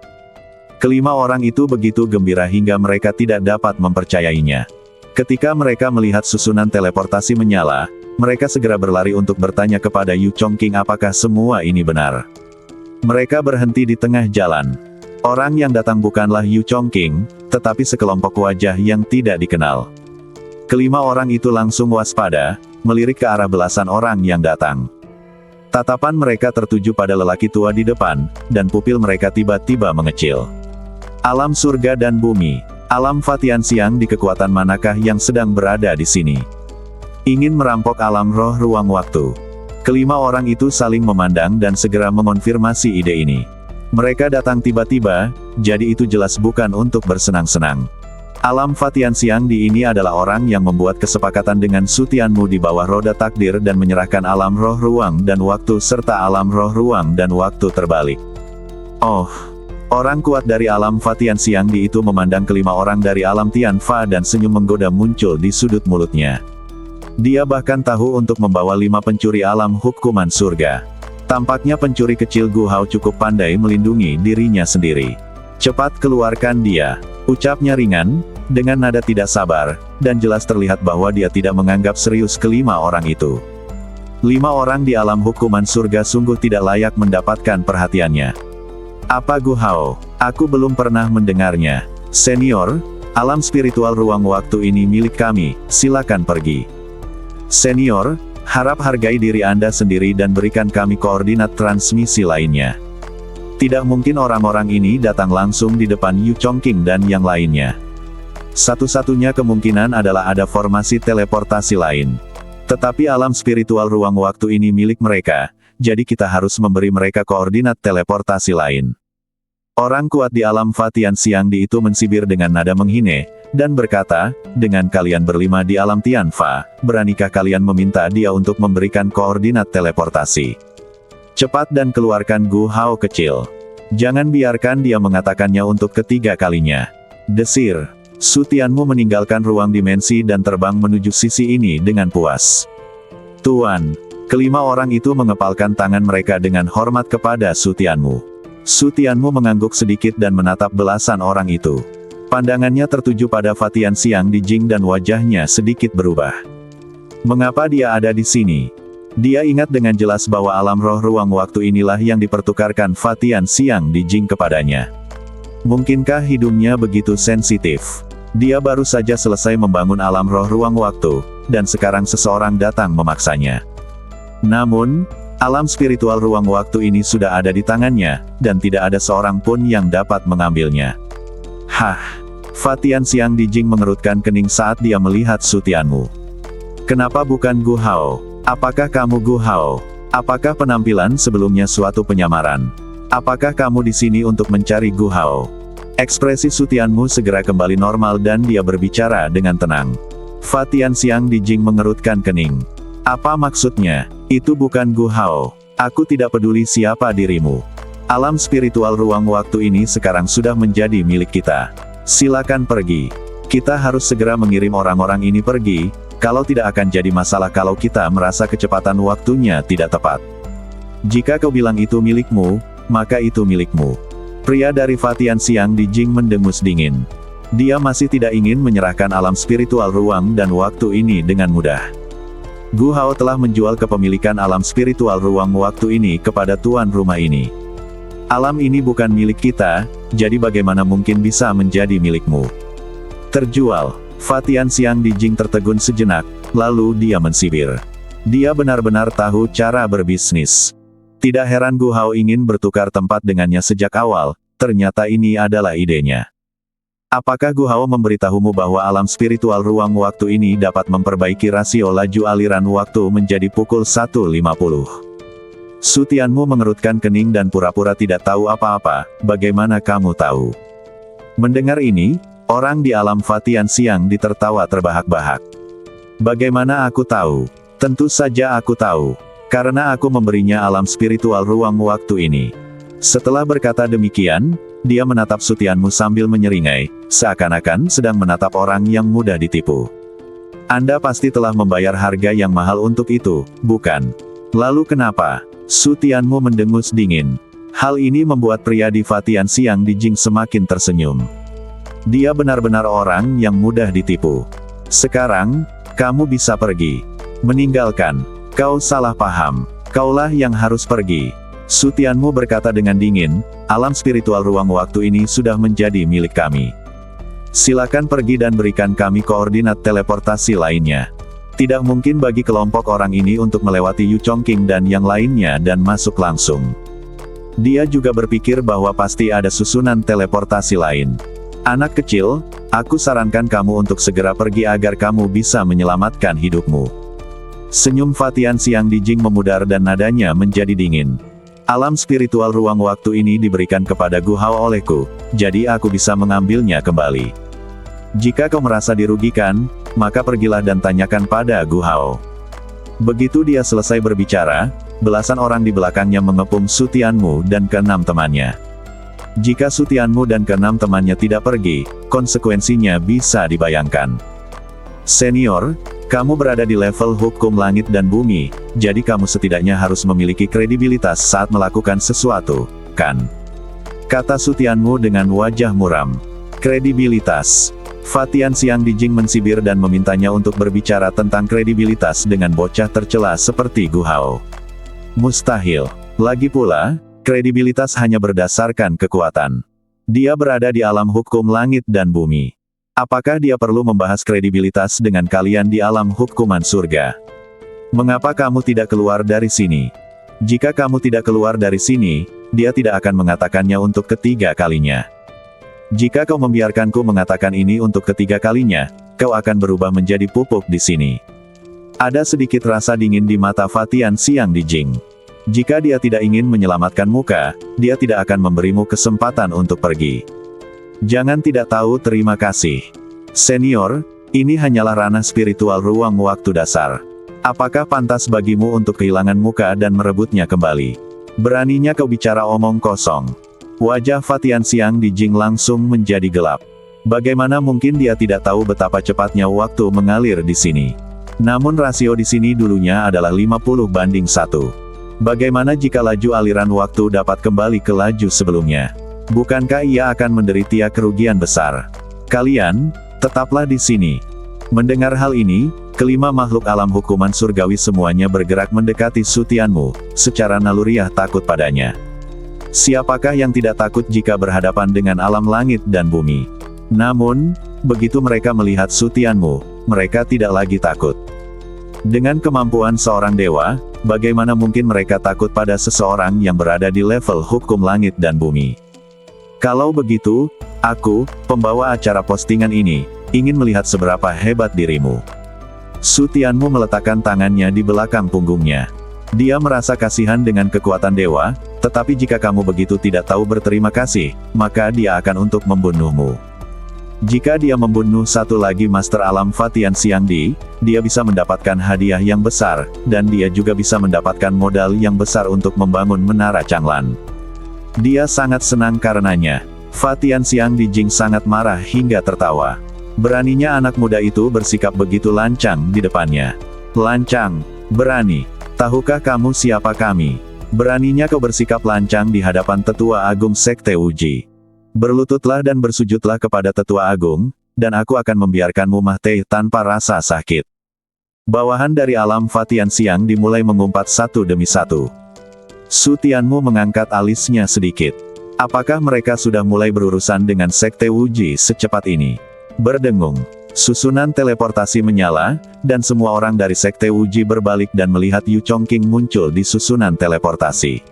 Kelima orang itu begitu gembira hingga mereka tidak dapat mempercayainya. Ketika mereka melihat susunan teleportasi menyala, mereka segera berlari untuk bertanya kepada Yu Chongqing apakah semua ini benar. Mereka berhenti di tengah jalan. Orang yang datang bukanlah Yu Chongqing, tetapi sekelompok wajah yang tidak dikenal. Kelima orang itu langsung waspada, melirik ke arah belasan orang yang datang. Tatapan mereka tertuju pada lelaki tua di depan, dan pupil mereka tiba-tiba mengecil. Alam surga dan bumi, alam Fatianxiang, di kekuatan manakah yang sedang berada di sini? Ingin merampok alam roh ruang waktu. Kelima orang itu saling memandang dan segera mengonfirmasi ide ini. Mereka datang tiba-tiba, jadi itu jelas bukan untuk bersenang-senang. Alam Fatianxiang di ini adalah orang yang membuat kesepakatan dengan Su Tianmu di bawah roda takdir dan menyerahkan alam roh ruang dan waktu serta alam roh ruang dan waktu terbalik. Oh, orang kuat dari alam Fatianxiang di itu memandang kelima orang dari alam Tianfa dan senyum menggoda muncul di sudut mulutnya. Dia bahkan tahu untuk membawa 5 pencuri alam hukuman surga. Tampaknya pencuri kecil Gu Hao cukup pandai melindungi dirinya sendiri. Cepat keluarkan dia, ucapnya ringan, dengan nada tidak sabar, dan jelas terlihat bahwa dia tidak menganggap serius kelima orang itu. 5 orang di alam hukuman surga sungguh tidak layak mendapatkan perhatiannya. Apa Gu Hao? Aku belum pernah mendengarnya. Senior, alam spiritual ruang waktu ini milik kami, silakan pergi. Senior, harap hargai diri Anda sendiri dan berikan kami koordinat transmisi lainnya. Tidak mungkin orang-orang ini datang langsung di depan Yu Chongqing dan yang lainnya. Satu-satunya kemungkinan adalah ada formasi teleportasi lain. Tetapi alam spiritual ruang waktu ini milik mereka, jadi kita harus memberi mereka koordinat teleportasi lain. Orang kuat di alam Fatianxiang di itu mensibir dengan nada menghine, dan berkata, dengan kalian berlima di alam Tianfa, beranikah kalian meminta dia untuk memberikan koordinat teleportasi? Cepat dan keluarkan Gu Hao kecil. Jangan biarkan dia mengatakannya untuk ketiga kalinya. Desir. Su Tianmu meninggalkan ruang dimensi dan terbang menuju sisi ini dengan puas. Tuan. Kelima orang itu mengepalkan tangan mereka dengan hormat kepada Su Tianmu. Su Tianmu mengangguk sedikit dan menatap belasan orang itu. Pandangannya tertuju pada Fatianxiang di Jing dan wajahnya sedikit berubah. Mengapa dia ada di sini? Dia ingat dengan jelas bahwa alam roh ruang waktu inilah yang dipertukarkan Fatianxiang di Jing kepadanya. Mungkinkah hidungnya begitu sensitif? Dia baru saja selesai membangun alam roh ruang waktu, dan sekarang seseorang datang memaksanya. Namun, alam spiritual ruang waktu ini sudah ada di tangannya, dan tidak ada seorang pun yang dapat mengambilnya. Hah! Fatianxiang di Jing mengerutkan kening saat dia melihat Su Tianmu. Kenapa bukan Gu Hao? Apakah kamu Gu Hao? Apakah penampilan sebelumnya suatu penyamaran? Apakah kamu di sini untuk mencari Gu Hao? Ekspresi Su Tianmu segera kembali normal dan dia berbicara dengan tenang. Fatianxiang di Jing mengerutkan kening. Apa maksudnya? Itu bukan Gu Hao. Aku tidak peduli siapa dirimu. Alam spiritual ruang waktu ini sekarang sudah menjadi milik kita. Silakan pergi. Kita harus segera mengirim orang-orang ini pergi, kalau tidak akan jadi masalah kalau kita merasa kecepatan waktunya tidak tepat. Jika kau bilang itu milikmu, maka itu milikmu. Pria dari Fatianxiang di Jing mendengus dingin. Dia masih tidak ingin menyerahkan alam spiritual ruang dan waktu ini dengan mudah. Gu Hao telah menjual kepemilikan alam spiritual ruang waktu ini kepada tuan rumah ini. Alam ini bukan milik kita, jadi bagaimana mungkin bisa menjadi milikmu? Terjual. Fatianxiang di Jing tertegun sejenak, lalu dia mensibir. Dia benar-benar tahu cara berbisnis. Tidak heran Gu Hao ingin bertukar tempat dengannya sejak awal, ternyata ini adalah idenya. Apakah Gu Hao memberitahumu bahwa alam spiritual ruang waktu ini dapat memperbaiki rasio laju aliran waktu menjadi pukul 1.50? Su Tianmu mengerutkan kening dan pura-pura tidak tahu apa-apa. Bagaimana kamu tahu? Mendengar ini, orang di alam Fatianxiang ditertawa terbahak-bahak. Bagaimana aku tahu? Tentu saja aku tahu. Karena aku memberinya alam spiritual ruang waktu ini. Setelah berkata demikian, dia menatap Su Tianmu sambil menyeringai, seakan-akan sedang menatap orang yang mudah ditipu. Anda pasti telah membayar harga yang mahal untuk itu, bukan? Lalu kenapa? Su Tianmu mendengus dingin. Hal ini membuat pria di Fatianxiang di Jing semakin tersenyum. Dia benar-benar orang yang mudah ditipu. Sekarang, kamu bisa pergi. Meninggalkan. Kau salah paham. Kaulah yang harus pergi. Su Tianmu berkata dengan dingin, alam spiritual ruang waktu ini sudah menjadi milik kami. Silakan pergi dan berikan kami koordinat teleportasi lainnya. Tidak mungkin bagi kelompok orang ini untuk melewati Yu Chongqing dan yang lainnya dan masuk langsung. Dia juga berpikir bahwa pasti ada susunan teleportasi lain. Anak kecil, aku sarankan kamu untuk segera pergi agar kamu bisa menyelamatkan hidupmu. Senyum Fatian Xiang Dijing memudar dan nadanya menjadi dingin. Alam spiritual ruang waktu ini diberikan kepada Gu Hao olehku, jadi aku bisa mengambilnya kembali. Jika kau merasa dirugikan, maka pergilah dan tanyakan pada Gu Hao. Begitu dia selesai berbicara, belasan orang di belakangnya mengepung Su Tianmu dan keenam temannya. Jika Su Tianmu dan keenam temannya tidak pergi, konsekuensinya bisa dibayangkan. Senior, kamu berada di level hukum langit dan bumi, jadi kamu setidaknya harus memiliki kredibilitas saat melakukan sesuatu, kan? Kata Su Tianmu dengan wajah muram. Kredibilitas. Fatian Xiang Dijing mensibir dan memintanya untuk berbicara tentang kredibilitas dengan bocah tercela seperti Gu Hao. Mustahil. Lagi pula, kredibilitas hanya berdasarkan kekuatan. Dia berada di alam hukum langit dan bumi. Apakah dia perlu membahas kredibilitas dengan kalian di alam hukuman surga? Mengapa kamu tidak keluar dari sini? Jika kamu tidak keluar dari sini, dia tidak akan mengatakannya untuk ketiga kalinya. Jika kau membiarkanku mengatakan ini untuk ketiga kalinya, kau akan berubah menjadi pupuk di sini. Ada sedikit rasa dingin di mata Fatian Xiang Dijing. Jika dia tidak ingin menyelamatkan muka, dia tidak akan memberimu kesempatan untuk pergi. Jangan tidak tahu terima kasih. Senior, ini hanyalah ranah spiritual ruang waktu dasar. Apakah pantas bagimu untuk kehilangan muka dan merebutnya kembali? Beraninya kau bicara omong kosong. Wajah Fatian Xiang Dijing langsung menjadi gelap. Bagaimana mungkin dia tidak tahu betapa cepatnya waktu mengalir di sini? Namun rasio di sini dulunya adalah 50:1. Bagaimana jika laju aliran waktu dapat kembali ke laju sebelumnya? Bukankah ia akan menderita kerugian besar? Kalian, tetaplah di sini. Mendengar hal ini, kelima makhluk alam hukuman surgawi semuanya bergerak mendekati Su Tianmu, secara naluriah takut padanya. Siapakah yang tidak takut jika berhadapan dengan alam langit dan bumi? Namun, begitu mereka melihat Su Tianmu, mereka tidak lagi takut. Dengan kemampuan seorang dewa, bagaimana mungkin mereka takut pada seseorang yang berada di level hukum langit dan bumi? Kalau begitu, aku, pembawa acara postingan ini, ingin melihat seberapa hebat dirimu. Su Tianmu meletakkan tangannya di belakang punggungnya. Dia merasa kasihan dengan kekuatan dewa, tetapi jika kamu begitu tidak tahu berterima kasih, maka dia akan untuk membunuhmu. Jika dia membunuh satu lagi Master Alam Fatian Xiang Di, dia bisa mendapatkan hadiah yang besar, dan dia juga bisa mendapatkan modal yang besar untuk membangun Menara Changlan. Dia sangat senang karenanya. Fatian Xiang Dijing sangat marah hingga tertawa. Beraninya anak muda itu bersikap begitu lancang di depannya. Lancang, berani. Tahukah kamu siapa kami? Beraninya kau bersikap lancang di hadapan Tetua Agung Sekte Wuji. Berlututlah dan bersujudlah kepada Tetua Agung, dan aku akan membiarkanmu mati tanpa rasa sakit. Bawahan dari alam Fatian Xiang dimulai mengumpat satu demi satu. Su Tianmu mengangkat alisnya sedikit. Apakah mereka sudah mulai berurusan dengan Sekte Wuji secepat ini? Berdengung. Susunan teleportasi menyala, dan semua orang dari Sekte Wuji berbalik dan melihat Yu Chongqing muncul di susunan teleportasi.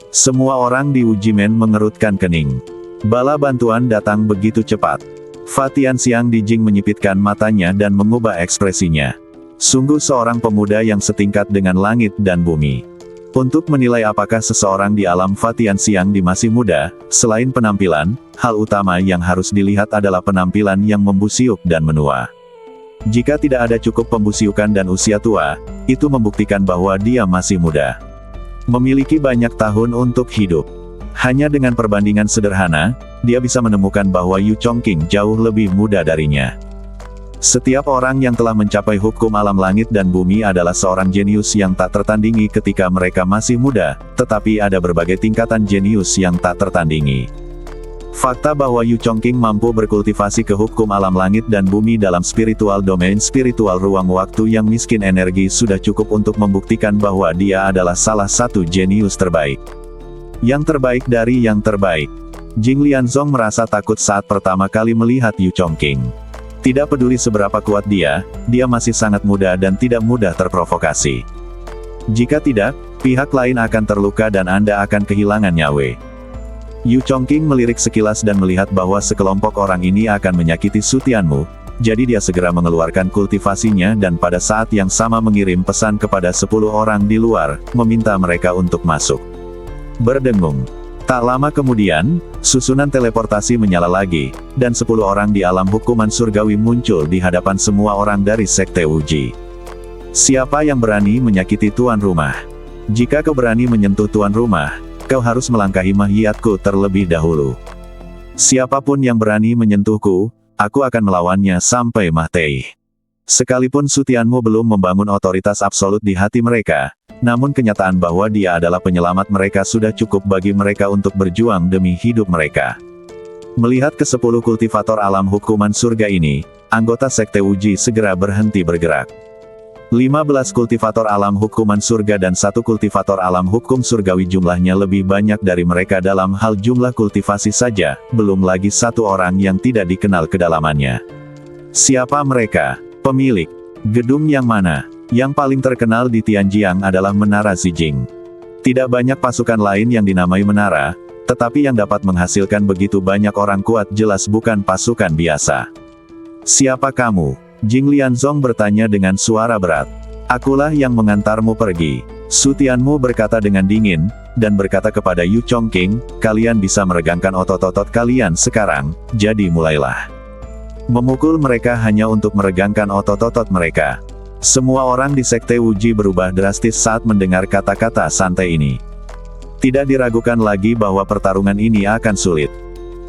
Semua orang di Wujimen mengerutkan kening. Bala bantuan datang begitu cepat. Fatian Xiang Dijing menyipitkan matanya dan mengubah ekspresinya. Sungguh seorang pemuda yang setingkat dengan langit dan bumi. Untuk menilai apakah seseorang di alam Fatian Xiang Di masih muda, selain penampilan, hal utama yang harus dilihat adalah penampilan yang membusiuk dan menua. Jika tidak ada cukup pembusiukan dan usia tua, itu membuktikan bahwa dia masih muda. Memiliki banyak tahun untuk hidup. Hanya dengan perbandingan sederhana, dia bisa menemukan bahwa Yu Chongqing jauh lebih muda darinya. Setiap orang yang telah mencapai hukum alam langit dan bumi adalah seorang jenius yang tak tertandingi ketika mereka masih muda, tetapi ada berbagai tingkatan jenius yang tak tertandingi. Fakta bahwa Yu Chongqing mampu berkultivasi ke hukum alam langit dan bumi dalam spiritual domain spiritual ruang waktu yang miskin energi sudah cukup untuk membuktikan bahwa dia adalah salah satu jenius terbaik. Yang terbaik dari yang terbaik. Jing Lianzong merasa takut saat pertama kali melihat Yu Chongqing. Tidak peduli seberapa kuat dia masih sangat muda dan tidak mudah terprovokasi. Jika tidak, pihak lain akan terluka dan Anda akan kehilangan nyawa. Yu Chongqing melirik sekilas dan melihat bahwa sekelompok orang ini akan menyakiti Su Tianmu, jadi dia segera mengeluarkan kultivasinya dan pada saat yang sama mengirim pesan kepada 10 orang di luar, meminta mereka untuk masuk. Berdengung. Tak lama kemudian, susunan teleportasi menyala lagi, dan 10 orang di alam hukuman surgawi muncul di hadapan semua orang dari Sekte Wuji. Siapa yang berani menyakiti tuan rumah? Jika kau berani menyentuh tuan rumah, kau harus melangkahi mahiyatku terlebih dahulu. Siapapun yang berani menyentuhku, aku akan melawannya sampai mati. Sekalipun Su Tianmu belum membangun otoritas absolut di hati mereka, namun kenyataan bahwa dia adalah penyelamat mereka sudah cukup bagi mereka untuk berjuang demi hidup mereka. Melihat ke-10 kultivator alam hukuman surga ini, anggota Sekte Wuji segera berhenti bergerak. 15 kultivator alam hukuman surga dan 1 kultivator alam hukum surgawi jumlahnya lebih banyak dari mereka dalam hal jumlah kultivasi saja, belum lagi 1 orang yang tidak dikenal kedalamannya. Siapa mereka? Pemilik gedung yang mana? Yang paling terkenal di Tianjiang adalah Menara Zijing. Tidak banyak pasukan lain yang dinamai menara, tetapi yang dapat menghasilkan begitu banyak orang kuat jelas bukan pasukan biasa. Siapa kamu? Jing Lianzong bertanya dengan suara berat. Akulah yang mengantarmu pergi. Su Tianmu berkata dengan dingin, dan berkata kepada Yu Chongqing, kalian bisa meregangkan otot-otot kalian sekarang, jadi mulailah. Memukul mereka hanya untuk meregangkan otot-otot mereka. Semua orang di Sekte Wuji berubah drastis saat mendengar kata-kata santai ini. Tidak diragukan lagi bahwa pertarungan ini akan sulit.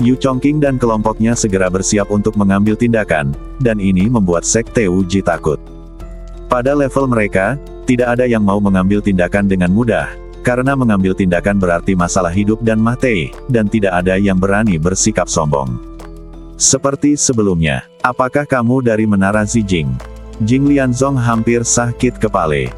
Yu Chongqing dan kelompoknya segera bersiap untuk mengambil tindakan, dan ini membuat Sekte Wuji takut. Pada level mereka, tidak ada yang mau mengambil tindakan dengan mudah, karena mengambil tindakan berarti masalah hidup dan mati, dan tidak ada yang berani bersikap sombong. Seperti sebelumnya, apakah kamu dari Menara Zijing? Jing Lianzong hampir sakit kepala.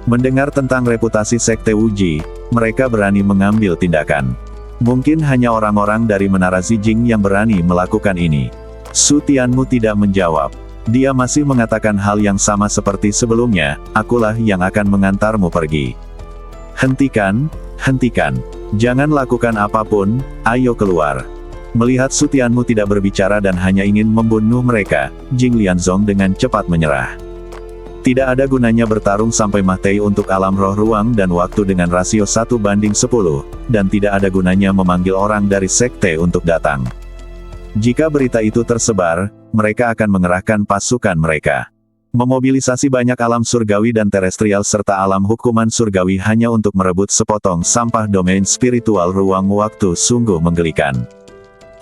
Mendengar tentang reputasi Sekte Wuji, mereka berani mengambil tindakan. Mungkin hanya orang-orang dari Menara Zijing yang berani melakukan ini. Su Tianmu tidak menjawab. Dia masih mengatakan hal yang sama seperti sebelumnya, akulah yang akan mengantarmu pergi. Hentikan, hentikan. Jangan lakukan apapun, ayo keluar. Melihat Su Tianmu tidak berbicara dan hanya ingin membunuh mereka, Jing Lianzong dengan cepat menyerah. Tidak ada gunanya bertarung sampai mati untuk alam roh ruang dan waktu dengan rasio 1:10, dan tidak ada gunanya memanggil orang dari sekte untuk datang. Jika berita itu tersebar, mereka akan mengerahkan pasukan mereka. Memobilisasi banyak alam surgawi dan terestrial serta alam hukuman surgawi hanya untuk merebut sepotong sampah domain spiritual ruang waktu sungguh menggelikan.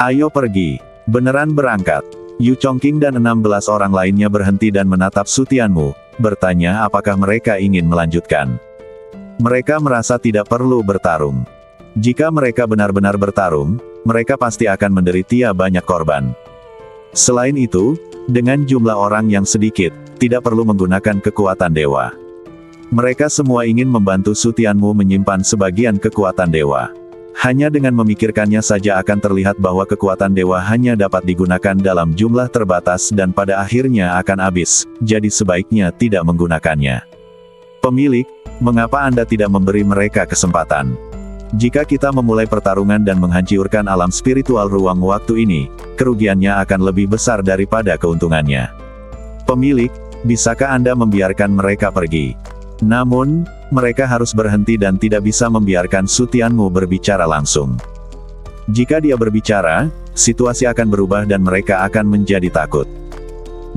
Ayo pergi. Beneran berangkat. Yu Chongqing dan 16 orang lainnya berhenti dan menatap Su Tianmu, bertanya apakah mereka ingin melanjutkan. Mereka merasa tidak perlu bertarung. Jika mereka benar-benar bertarung, mereka pasti akan menderita banyak korban. Selain itu, dengan jumlah orang yang sedikit, tidak perlu menggunakan kekuatan dewa. Mereka semua ingin membantu Su Tianmu menyimpan sebagian kekuatan dewa. Hanya dengan memikirkannya saja akan terlihat bahwa kekuatan dewa hanya dapat digunakan dalam jumlah terbatas dan pada akhirnya akan habis, jadi sebaiknya tidak menggunakannya. Pemilik, mengapa Anda tidak memberi mereka kesempatan? Jika kita memulai pertarungan dan menghancurkan alam spiritual ruang waktu ini, kerugiannya akan lebih besar daripada keuntungannya. Pemilik, bisakah Anda membiarkan mereka pergi? Namun, mereka harus berhenti dan tidak bisa membiarkan Su Tianmu berbicara langsung. Jika dia berbicara, situasi akan berubah dan mereka akan menjadi takut.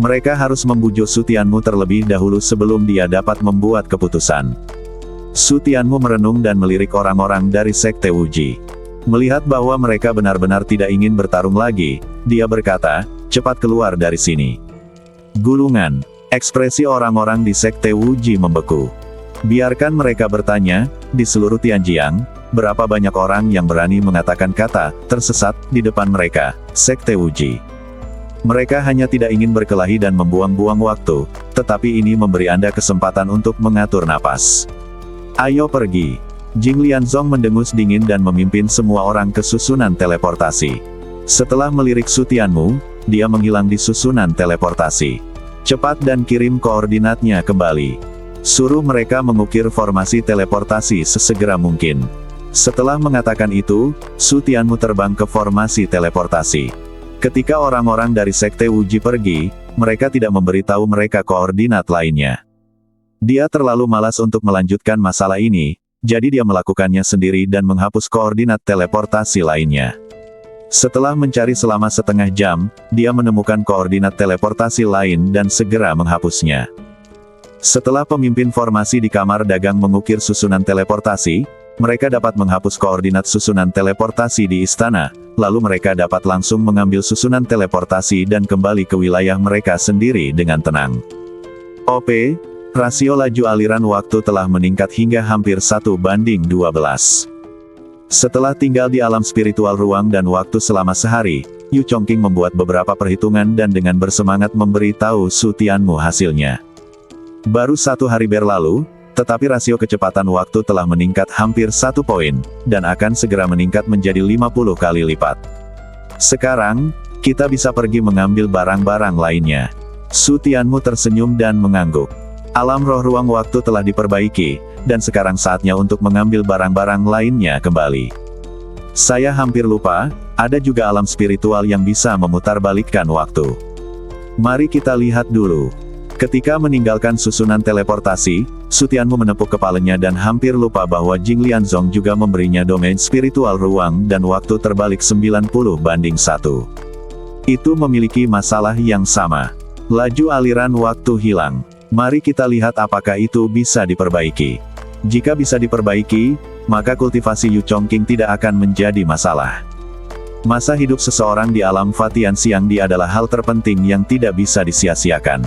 Mereka harus membujuk Su Tianmu terlebih dahulu sebelum dia dapat membuat keputusan. Su Tianmu merenung dan melirik orang-orang dari Sekte Wuji. Melihat bahwa mereka benar-benar tidak ingin bertarung lagi, dia berkata, cepat keluar dari sini. Gulungan. Ekspresi orang-orang di Sekte Wuji membeku. Biarkan mereka bertanya, di seluruh Tianjiang, berapa banyak orang yang berani mengatakan kata tersesat di depan mereka, Sekte Wuji. Mereka hanya tidak ingin berkelahi dan membuang-buang waktu, tetapi ini memberi Anda kesempatan untuk mengatur napas. Ayo pergi. Jing Lianzong mendengus dingin dan memimpin semua orang ke susunan teleportasi. Setelah melirik Su Tianmu, dia menghilang di susunan teleportasi. Cepat dan kirim koordinatnya kembali. Suruh mereka mengukir formasi teleportasi sesegera mungkin. Setelah mengatakan itu, Su Tianmu terbang ke formasi teleportasi. Ketika orang-orang dari Sekte Wuji pergi, mereka tidak memberitahu mereka koordinat lainnya. Dia terlalu malas untuk melanjutkan masalah ini, jadi dia melakukannya sendiri dan menghapus koordinat teleportasi lainnya. Setelah mencari selama setengah jam, dia menemukan koordinat teleportasi lain dan segera menghapusnya. Setelah pemimpin formasi di kamar dagang mengukir susunan teleportasi, mereka dapat menghapus koordinat susunan teleportasi di istana, lalu mereka dapat langsung mengambil susunan teleportasi dan kembali ke wilayah mereka sendiri dengan tenang. OP, rasio laju aliran waktu telah meningkat hingga hampir 1:12. Setelah tinggal di alam spiritual ruang dan waktu selama sehari, Yu Chongqing membuat beberapa perhitungan dan dengan bersemangat memberitahu Su Tianmu hasilnya. Baru 1 hari berlalu, tetapi rasio kecepatan waktu telah meningkat hampir 1 poin, dan akan segera meningkat menjadi 50 kali lipat. Sekarang, kita bisa pergi mengambil barang-barang lainnya. Su Tianmu tersenyum dan mengangguk. Alam roh ruang waktu telah diperbaiki, dan sekarang saatnya untuk mengambil barang-barang lainnya kembali. Saya hampir lupa, ada juga alam spiritual yang bisa memutarbalikkan waktu. Mari kita lihat dulu. Ketika meninggalkan susunan teleportasi, Su Tianmu menepuk kepalanya dan hampir lupa bahwa Jing Lianzong juga memberinya domain spiritual ruang dan waktu terbalik 90:1. Itu memiliki masalah yang sama. Laju aliran waktu hilang. Mari kita lihat apakah itu bisa diperbaiki. Jika bisa diperbaiki, maka kultivasi Yu Chongqing tidak akan menjadi masalah. Masa hidup seseorang di alam Fatian Xiangdi adalah hal terpenting yang tidak bisa disia-siakan.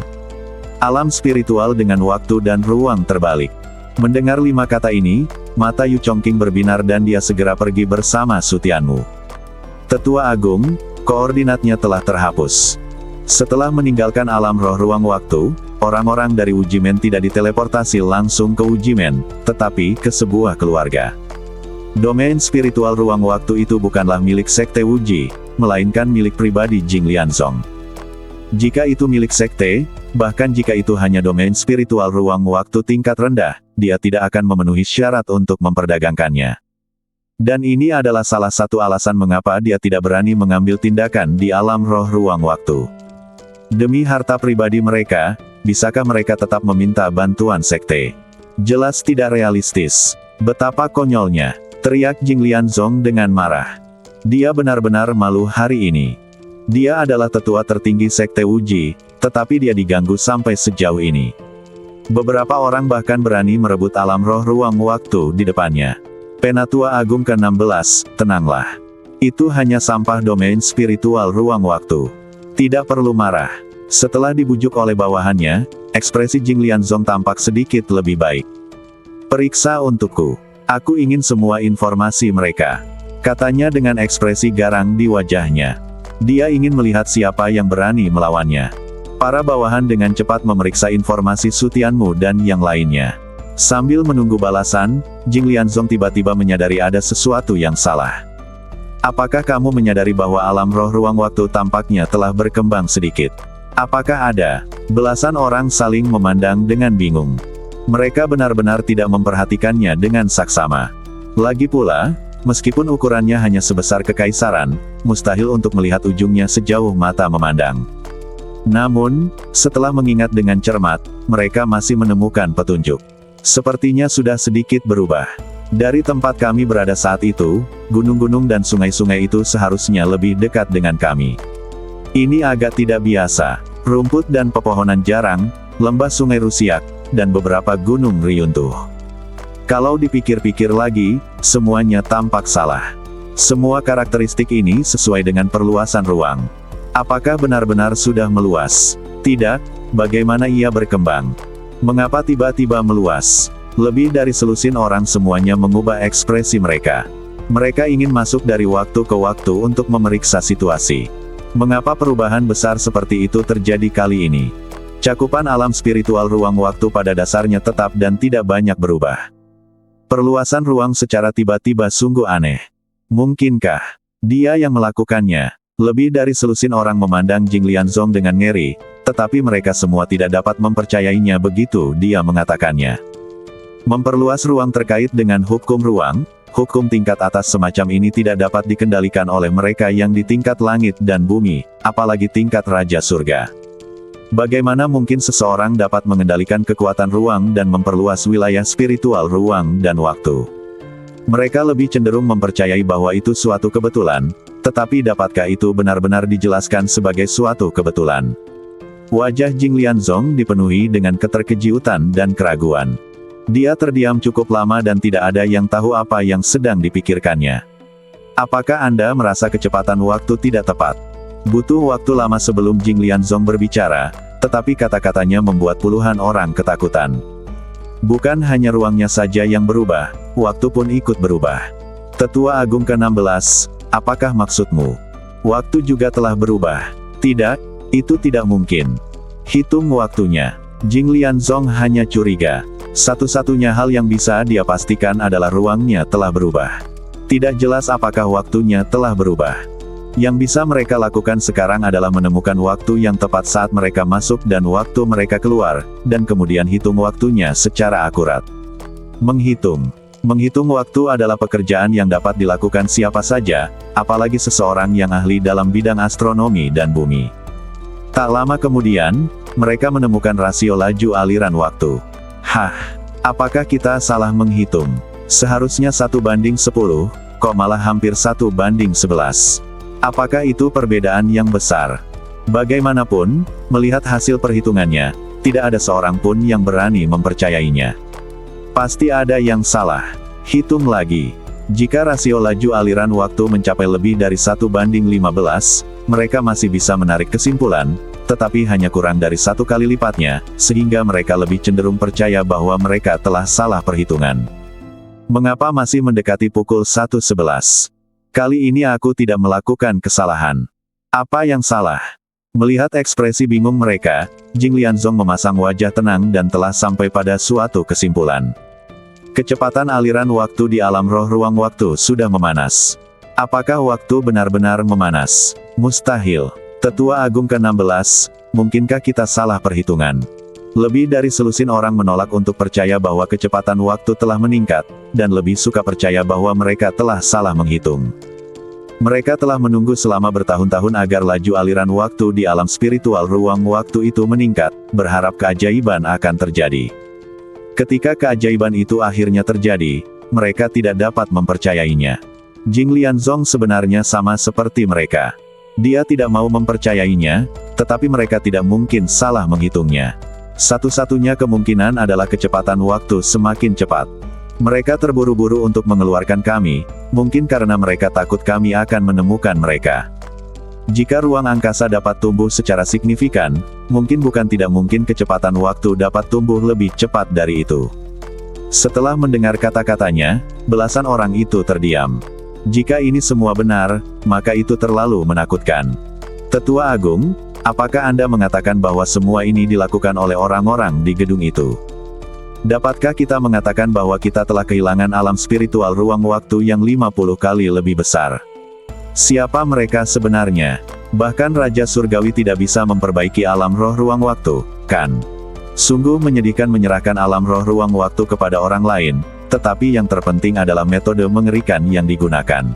Alam spiritual dengan waktu dan ruang terbalik. Mendengar 5 kata ini, mata Yu Chongqing berbinar dan dia segera pergi bersama Su Tianmu. Tetua Agung, koordinatnya telah terhapus. Setelah meninggalkan alam roh ruang waktu, orang-orang dari Wujimen tidak diteleportasi langsung ke Wujimen, tetapi ke sebuah keluarga. Domain spiritual ruang waktu itu bukanlah milik Sekte Wuji, melainkan milik pribadi Jing Lianzong. Jika itu milik sekte, bahkan jika itu hanya domain spiritual ruang waktu tingkat rendah, dia tidak akan memenuhi syarat untuk memperdagangkannya. Dan ini adalah salah satu alasan mengapa dia tidak berani mengambil tindakan di alam roh ruang waktu. Demi harta pribadi mereka, bisakah mereka tetap meminta bantuan sekte? Jelas tidak realistis. Betapa konyolnya, teriak Jing Lianzong dengan marah. Dia benar-benar malu hari ini. Dia adalah tetua tertinggi Sekte Wuji, tetapi dia diganggu sampai sejauh ini. Beberapa orang bahkan berani merebut alam roh ruang waktu di depannya. Penatua Agung ke-16, tenanglah. Itu hanya sampah domain spiritual ruang waktu. Tidak perlu marah. Setelah dibujuk oleh bawahannya, ekspresi Jing Lianzong tampak sedikit lebih baik. Periksa untukku. Aku ingin semua informasi mereka. Katanya dengan ekspresi garang di wajahnya. Dia ingin melihat siapa yang berani melawannya. Para bawahan dengan cepat memeriksa informasi Su Tianmu dan yang lainnya. Sambil menunggu balasan, Jing Lianzong tiba-tiba menyadari ada sesuatu yang salah. Apakah kamu menyadari bahwa alam roh ruang waktu tampaknya telah berkembang sedikit? Apakah ada? Belasan orang saling memandang dengan bingung. Mereka benar-benar tidak memperhatikannya dengan saksama. Lagi pula, meskipun ukurannya hanya sebesar kekaisaran, mustahil untuk melihat ujungnya sejauh mata memandang. Namun, setelah mengingat dengan cermat, mereka masih menemukan petunjuk. Sepertinya sudah sedikit berubah. Dari tempat kami berada saat itu, gunung-gunung dan sungai-sungai itu seharusnya lebih dekat dengan kami. Ini agak tidak biasa. Rumput dan pepohonan jarang, lembah sungai rusiak, dan beberapa gunung riuntuh. Kalau dipikir-pikir lagi, semuanya tampak salah. Semua karakteristik ini sesuai dengan perluasan ruang. Apakah benar-benar sudah meluas? Tidak, bagaimana ia berkembang? Mengapa tiba-tiba meluas? Lebih dari selusin orang semuanya mengubah ekspresi mereka. Mereka ingin masuk dari waktu ke waktu untuk memeriksa situasi. Mengapa perubahan besar seperti itu terjadi kali ini? Cakupan alam spiritual ruang waktu pada dasarnya tetap dan tidak banyak berubah. Perluasan ruang secara tiba-tiba sungguh aneh. Mungkinkah dia yang melakukannya? Lebih dari selusin orang memandang Jing Lianzong dengan ngeri, tetapi mereka semua tidak dapat mempercayainya begitu dia mengatakannya. Memperluas ruang terkait dengan hukum ruang, hukum tingkat atas semacam ini tidak dapat dikendalikan oleh mereka yang di tingkat langit dan bumi, apalagi tingkat Raja Surga. Bagaimana mungkin seseorang dapat mengendalikan kekuatan ruang dan memperluas wilayah spiritual ruang dan waktu? Mereka lebih cenderung mempercayai bahwa itu suatu kebetulan, tetapi dapatkah itu benar-benar dijelaskan sebagai suatu kebetulan? Wajah Jing Lianzong dipenuhi dengan keterkejutan dan keraguan. Dia terdiam cukup lama dan tidak ada yang tahu apa yang sedang dipikirkannya. Apakah Anda merasa kecepatan waktu tidak tepat? Butuh waktu lama sebelum Jing Lianzong berbicara, tetapi kata-katanya membuat puluhan orang ketakutan. Bukan hanya ruangnya saja yang berubah, waktu pun ikut berubah. Tetua Agung ke-16, apakah maksudmu? Waktu juga telah berubah. Tidak, itu tidak mungkin. Hitung waktunya. Jing Lianzong hanya curiga. Satu-satunya hal yang bisa dia pastikan adalah ruangnya telah berubah. Tidak jelas apakah waktunya telah berubah. Yang bisa mereka lakukan sekarang adalah menemukan waktu yang tepat saat mereka masuk dan waktu mereka keluar, dan kemudian hitung waktunya secara akurat. Menghitung. Menghitung waktu adalah pekerjaan yang dapat dilakukan siapa saja, apalagi seseorang yang ahli dalam bidang astronomi dan bumi. Tak lama kemudian, mereka menemukan rasio laju aliran waktu. Hah, apakah kita salah menghitung? Seharusnya 1:10, kok malah hampir 1:11. Apakah itu perbedaan yang besar? Bagaimanapun, melihat hasil perhitungannya, tidak ada seorang pun yang berani mempercayainya. Pasti ada yang salah. Hitung lagi. Jika rasio laju aliran waktu mencapai lebih dari 1:15, mereka masih bisa menarik kesimpulan, tetapi hanya kurang dari 1 kali lipatnya, sehingga mereka lebih cenderung percaya bahwa mereka telah salah perhitungan. Mengapa masih mendekati pukul 1:11? Kali ini aku tidak melakukan kesalahan. Apa yang salah? Melihat ekspresi bingung mereka, Jing Lianzong memasang wajah tenang dan telah sampai pada suatu kesimpulan. Kecepatan aliran waktu di alam roh ruang waktu sudah memanas. Apakah waktu benar-benar memanas? Mustahil. Tetua Agung ke-16, mungkinkah kita salah perhitungan? Lebih dari selusin orang menolak untuk percaya bahwa kecepatan waktu telah meningkat, dan lebih suka percaya bahwa mereka telah salah menghitung. Mereka telah menunggu selama bertahun-tahun agar laju aliran waktu di alam spiritual ruang waktu itu meningkat, berharap keajaiban akan terjadi. Ketika keajaiban itu akhirnya terjadi, mereka tidak dapat mempercayainya. Jing Lianzong sebenarnya sama seperti mereka. Dia tidak mau mempercayainya, tetapi mereka tidak mungkin salah menghitungnya. Satu-satunya kemungkinan adalah kecepatan waktu semakin cepat. Mereka terburu-buru untuk mengeluarkan kami, mungkin karena mereka takut kami akan menemukan mereka. Jika ruang angkasa dapat tumbuh secara signifikan, mungkin bukan tidak mungkin kecepatan waktu dapat tumbuh lebih cepat dari itu. Setelah mendengar kata-katanya, belasan orang itu terdiam. Jika ini semua benar, maka itu terlalu menakutkan. Tetua Agung, apakah Anda mengatakan bahwa semua ini dilakukan oleh orang-orang di gedung itu? Dapatkah kita mengatakan bahwa kita telah kehilangan alam spiritual ruang waktu yang 50 kali lebih besar? Siapa mereka sebenarnya? Bahkan Raja Surgawi tidak bisa memperbaiki alam roh ruang waktu, kan? Sungguh menyedihkan menyerahkan alam roh ruang waktu kepada orang lain, tetapi yang terpenting adalah metode mengerikan yang digunakan.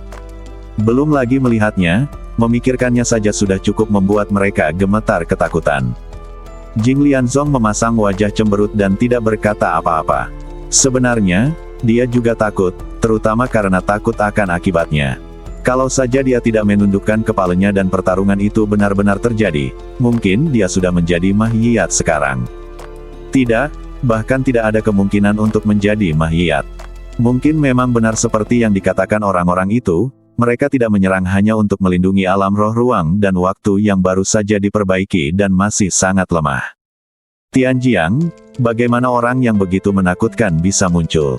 Belum lagi melihatnya, memikirkannya saja sudah cukup membuat mereka gemetar ketakutan. Jing Lianzong memasang wajah cemberut dan tidak berkata apa-apa. Sebenarnya, dia juga takut, terutama karena takut akan akibatnya. Kalau saja dia tidak menundukkan kepalanya dan pertarungan itu benar-benar terjadi, mungkin dia sudah menjadi mahyiyat sekarang. Tidak, bahkan tidak ada kemungkinan untuk menjadi mahyiyat. Mungkin memang benar seperti yang dikatakan orang-orang itu, mereka tidak menyerang hanya untuk melindungi alam roh ruang dan waktu yang baru saja diperbaiki dan masih sangat lemah. Tianjiang, bagaimana orang yang begitu menakutkan bisa muncul?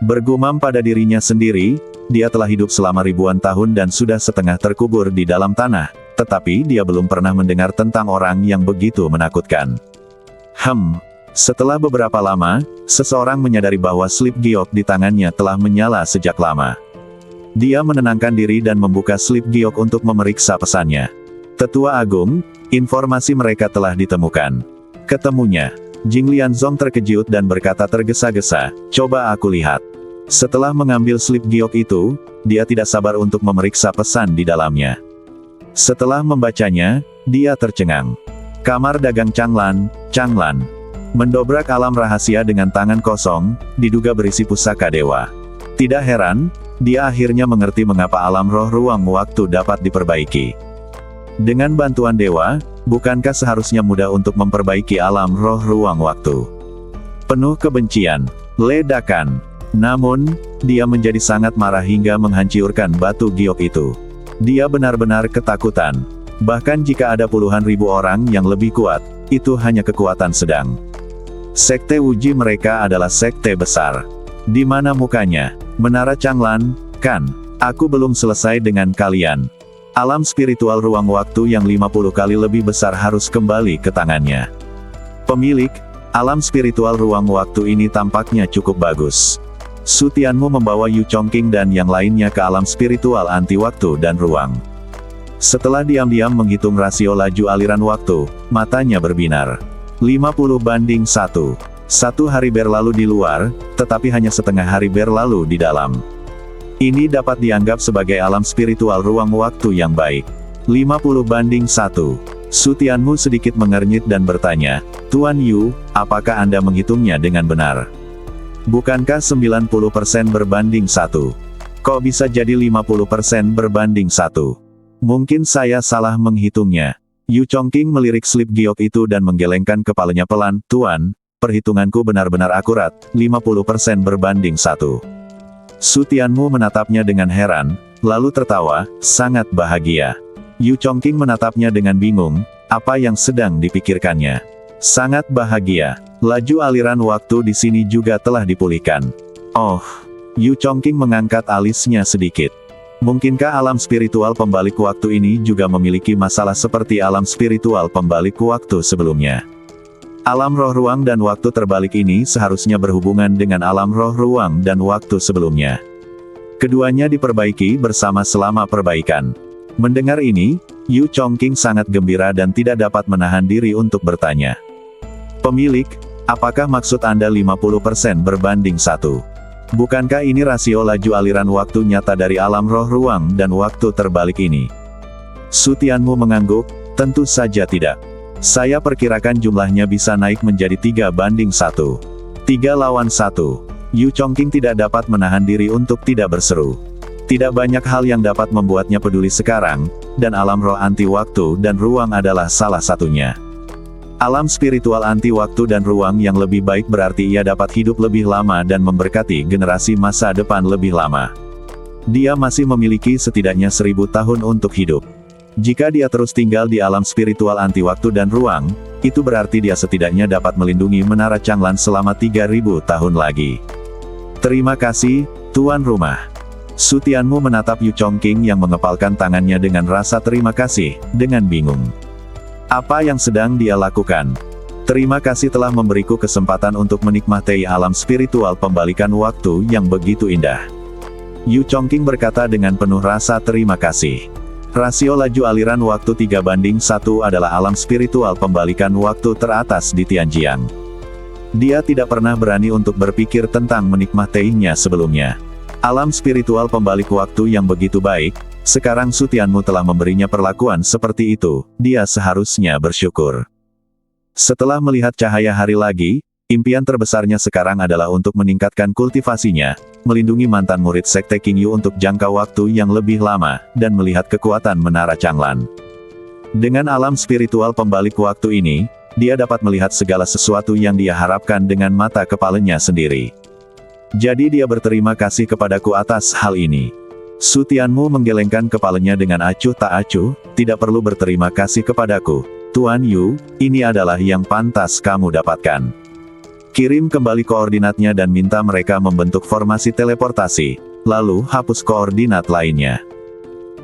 Bergumam pada dirinya sendiri, dia telah hidup selama ribuan tahun dan sudah setengah terkubur di dalam tanah, tetapi dia belum pernah mendengar tentang orang yang begitu menakutkan. Setelah beberapa lama, seseorang menyadari bahwa slip giok di tangannya telah menyala sejak lama. Dia menenangkan diri dan membuka slip giok untuk memeriksa pesannya. Tetua Agung, informasi mereka telah ditemukan. Ketemunya, Jing Lianzong terkejut dan berkata tergesa-gesa, coba aku lihat. Setelah mengambil slip giok itu, dia tidak sabar untuk memeriksa pesan di dalamnya. Setelah membacanya, dia tercengang. Kamar dagang Changlan. Mendobrak alam rahasia dengan tangan kosong, diduga berisi pusaka dewa. Tidak heran, dia akhirnya mengerti mengapa alam roh ruang waktu dapat diperbaiki. Dengan bantuan dewa, bukankah seharusnya mudah untuk memperbaiki alam roh ruang waktu? Penuh kebencian, ledakan. Namun, dia menjadi sangat marah hingga menghancurkan batu giok itu. Dia benar-benar ketakutan. Bahkan jika ada puluhan ribu orang yang lebih kuat, itu hanya kekuatan sedang. Sekte Wuji mereka adalah sekte besar. Di mana mukanya? Menara Changlan, kan? Aku belum selesai dengan kalian. Alam spiritual ruang waktu yang 50 kali lebih besar harus kembali ke tangannya. Pemilik, alam spiritual ruang waktu ini tampaknya cukup bagus. Su Tianmu membawa Yu Chongqing dan yang lainnya ke alam spiritual anti waktu dan ruang. Setelah diam-diam menghitung rasio laju aliran waktu, matanya berbinar. 50:1. Satu hari berlalu di luar, tetapi hanya setengah hari berlalu di dalam. Ini dapat dianggap sebagai alam spiritual ruang waktu yang baik. 50:1. Su Tianmu sedikit mengernyit dan bertanya, Tuan Yu, apakah Anda menghitungnya dengan benar? Bukankah 90% berbanding 1? Kok bisa jadi 50% berbanding 1? Mungkin saya salah menghitungnya. Yu Chongqing melirik slip giok itu dan menggelengkan kepalanya pelan, Tuan, perhitunganku benar-benar akurat, 50% berbanding 1. Su Tianmu menatapnya dengan heran, lalu tertawa, sangat bahagia. Yu Chongqing menatapnya dengan bingung, apa yang sedang dipikirkannya. Sangat bahagia. Laju aliran waktu di sini juga telah dipulihkan. Oh, Yu Chongqing mengangkat alisnya sedikit. Mungkinkah alam spiritual pembalik waktu ini juga memiliki masalah seperti alam spiritual pembalik waktu sebelumnya? Alam roh ruang dan waktu terbalik ini seharusnya berhubungan dengan alam roh ruang dan waktu sebelumnya. Keduanya diperbaiki bersama selama perbaikan. Mendengar ini, Yu Chongqing sangat gembira dan tidak dapat menahan diri untuk bertanya. Pemilik, apakah maksud Anda 50% berbanding 1? Bukankah ini rasio laju aliran waktu nyata dari alam roh ruang dan waktu terbalik ini? Su Tianmu mengangguk, tentu saja tidak. Saya perkirakan jumlahnya bisa naik menjadi 3:1. 3-1. Yu Chongqing tidak dapat menahan diri untuk tidak berseru. Tidak banyak hal yang dapat membuatnya peduli sekarang, dan alam roh anti waktu dan ruang adalah salah satunya. Alam spiritual anti waktu dan ruang yang lebih baik berarti ia dapat hidup lebih lama dan memberkati generasi masa depan lebih lama. Dia masih memiliki setidaknya 1000 tahun untuk hidup. Jika dia terus tinggal di alam spiritual anti waktu dan ruang, itu berarti dia setidaknya dapat melindungi Menara Changlan selama 3000 tahun lagi. Terima kasih, Tuan Rumah. Su Tianmu menatap Yu Chongqing yang mengepalkan tangannya dengan rasa terima kasih, dengan bingung. Apa yang sedang dia lakukan? Terima kasih telah memberiku kesempatan untuk menikmati alam spiritual pembalikan waktu yang begitu indah. Yu Chongqing berkata dengan penuh rasa terima kasih. Rasio laju aliran waktu 3:1 adalah alam spiritual pembalikan waktu teratas di Tianjiang. Dia tidak pernah berani untuk berpikir tentang menikmatinya sebelumnya. Alam spiritual pembalik waktu yang begitu baik, sekarang Su Tianmu telah memberinya perlakuan seperti itu, dia seharusnya bersyukur. Setelah melihat cahaya hari lagi, impian terbesarnya sekarang adalah untuk meningkatkan kultivasinya, melindungi mantan murid Sekte Qingyu untuk jangka waktu yang lebih lama, dan melihat kekuatan Menara Changlan. Dengan alam spiritual pembalik waktu ini, dia dapat melihat segala sesuatu yang dia harapkan dengan mata kepalanya sendiri. Jadi dia berterima kasih kepadaku atas hal ini. Su Tianmu menggelengkan kepalanya dengan acuh tak acuh, tidak perlu berterima kasih kepadaku, Tuan Yu, ini adalah yang pantas kamu dapatkan. Kirim kembali koordinatnya dan minta mereka membentuk formasi teleportasi, lalu hapus koordinat lainnya.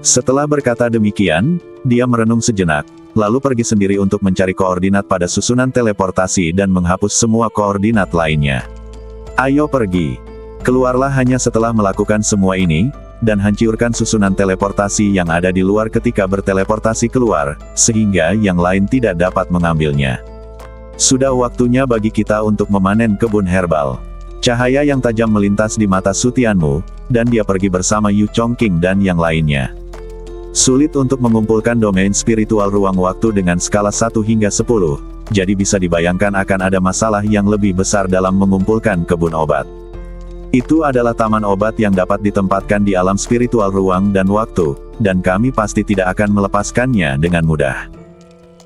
Setelah berkata demikian, dia merenung sejenak, lalu pergi sendiri untuk mencari koordinat pada susunan teleportasi dan menghapus semua koordinat lainnya. Ayo pergi. Keluarlah hanya setelah melakukan semua ini, dan hancurkan susunan teleportasi yang ada di luar ketika berteleportasi keluar, sehingga yang lain tidak dapat mengambilnya. Sudah waktunya bagi kita untuk memanen kebun herbal. Cahaya yang tajam melintas di mata Su Tianmu, dan dia pergi bersama Yu Chongqing dan yang lainnya. Sulit untuk mengumpulkan domain spiritual ruang waktu dengan skala 1 hingga 10, jadi bisa dibayangkan akan ada masalah yang lebih besar dalam mengumpulkan kebun obat. Itu adalah taman obat yang dapat ditempatkan di alam spiritual ruang dan waktu, dan kami pasti tidak akan melepaskannya dengan mudah.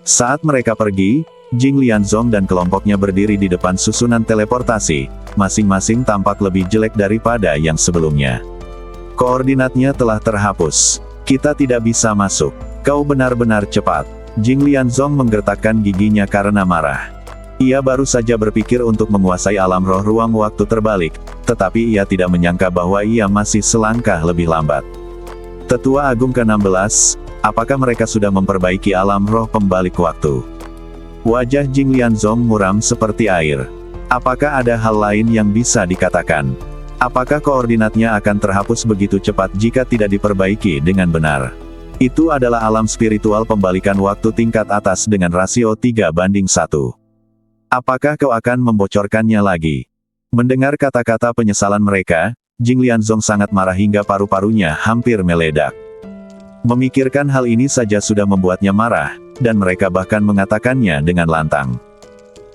Saat mereka pergi, Jing Lianzong dan kelompoknya berdiri di depan susunan teleportasi, masing-masing tampak lebih jelek daripada yang sebelumnya. Koordinatnya telah terhapus. Kita tidak bisa masuk. Kau benar-benar cepat. Jing Lianzong menggertakkan giginya karena marah. Ia baru saja berpikir untuk menguasai alam roh ruang waktu terbalik, tetapi ia tidak menyangka bahwa ia masih selangkah lebih lambat. Tetua Agung ke-16, apakah mereka sudah memperbaiki alam roh pembalik waktu? Wajah Jing Lianzong muram seperti air. Apakah ada hal lain yang bisa dikatakan? Apakah koordinatnya akan terhapus begitu cepat jika tidak diperbaiki dengan benar? Itu adalah alam spiritual pembalikan waktu tingkat atas dengan rasio 3:1. Apakah kau akan membocorkannya lagi? Mendengar kata-kata penyesalan mereka, Jing Lianzong sangat marah hingga paru-parunya hampir meledak. Memikirkan hal ini saja sudah membuatnya marah, dan mereka bahkan mengatakannya dengan lantang.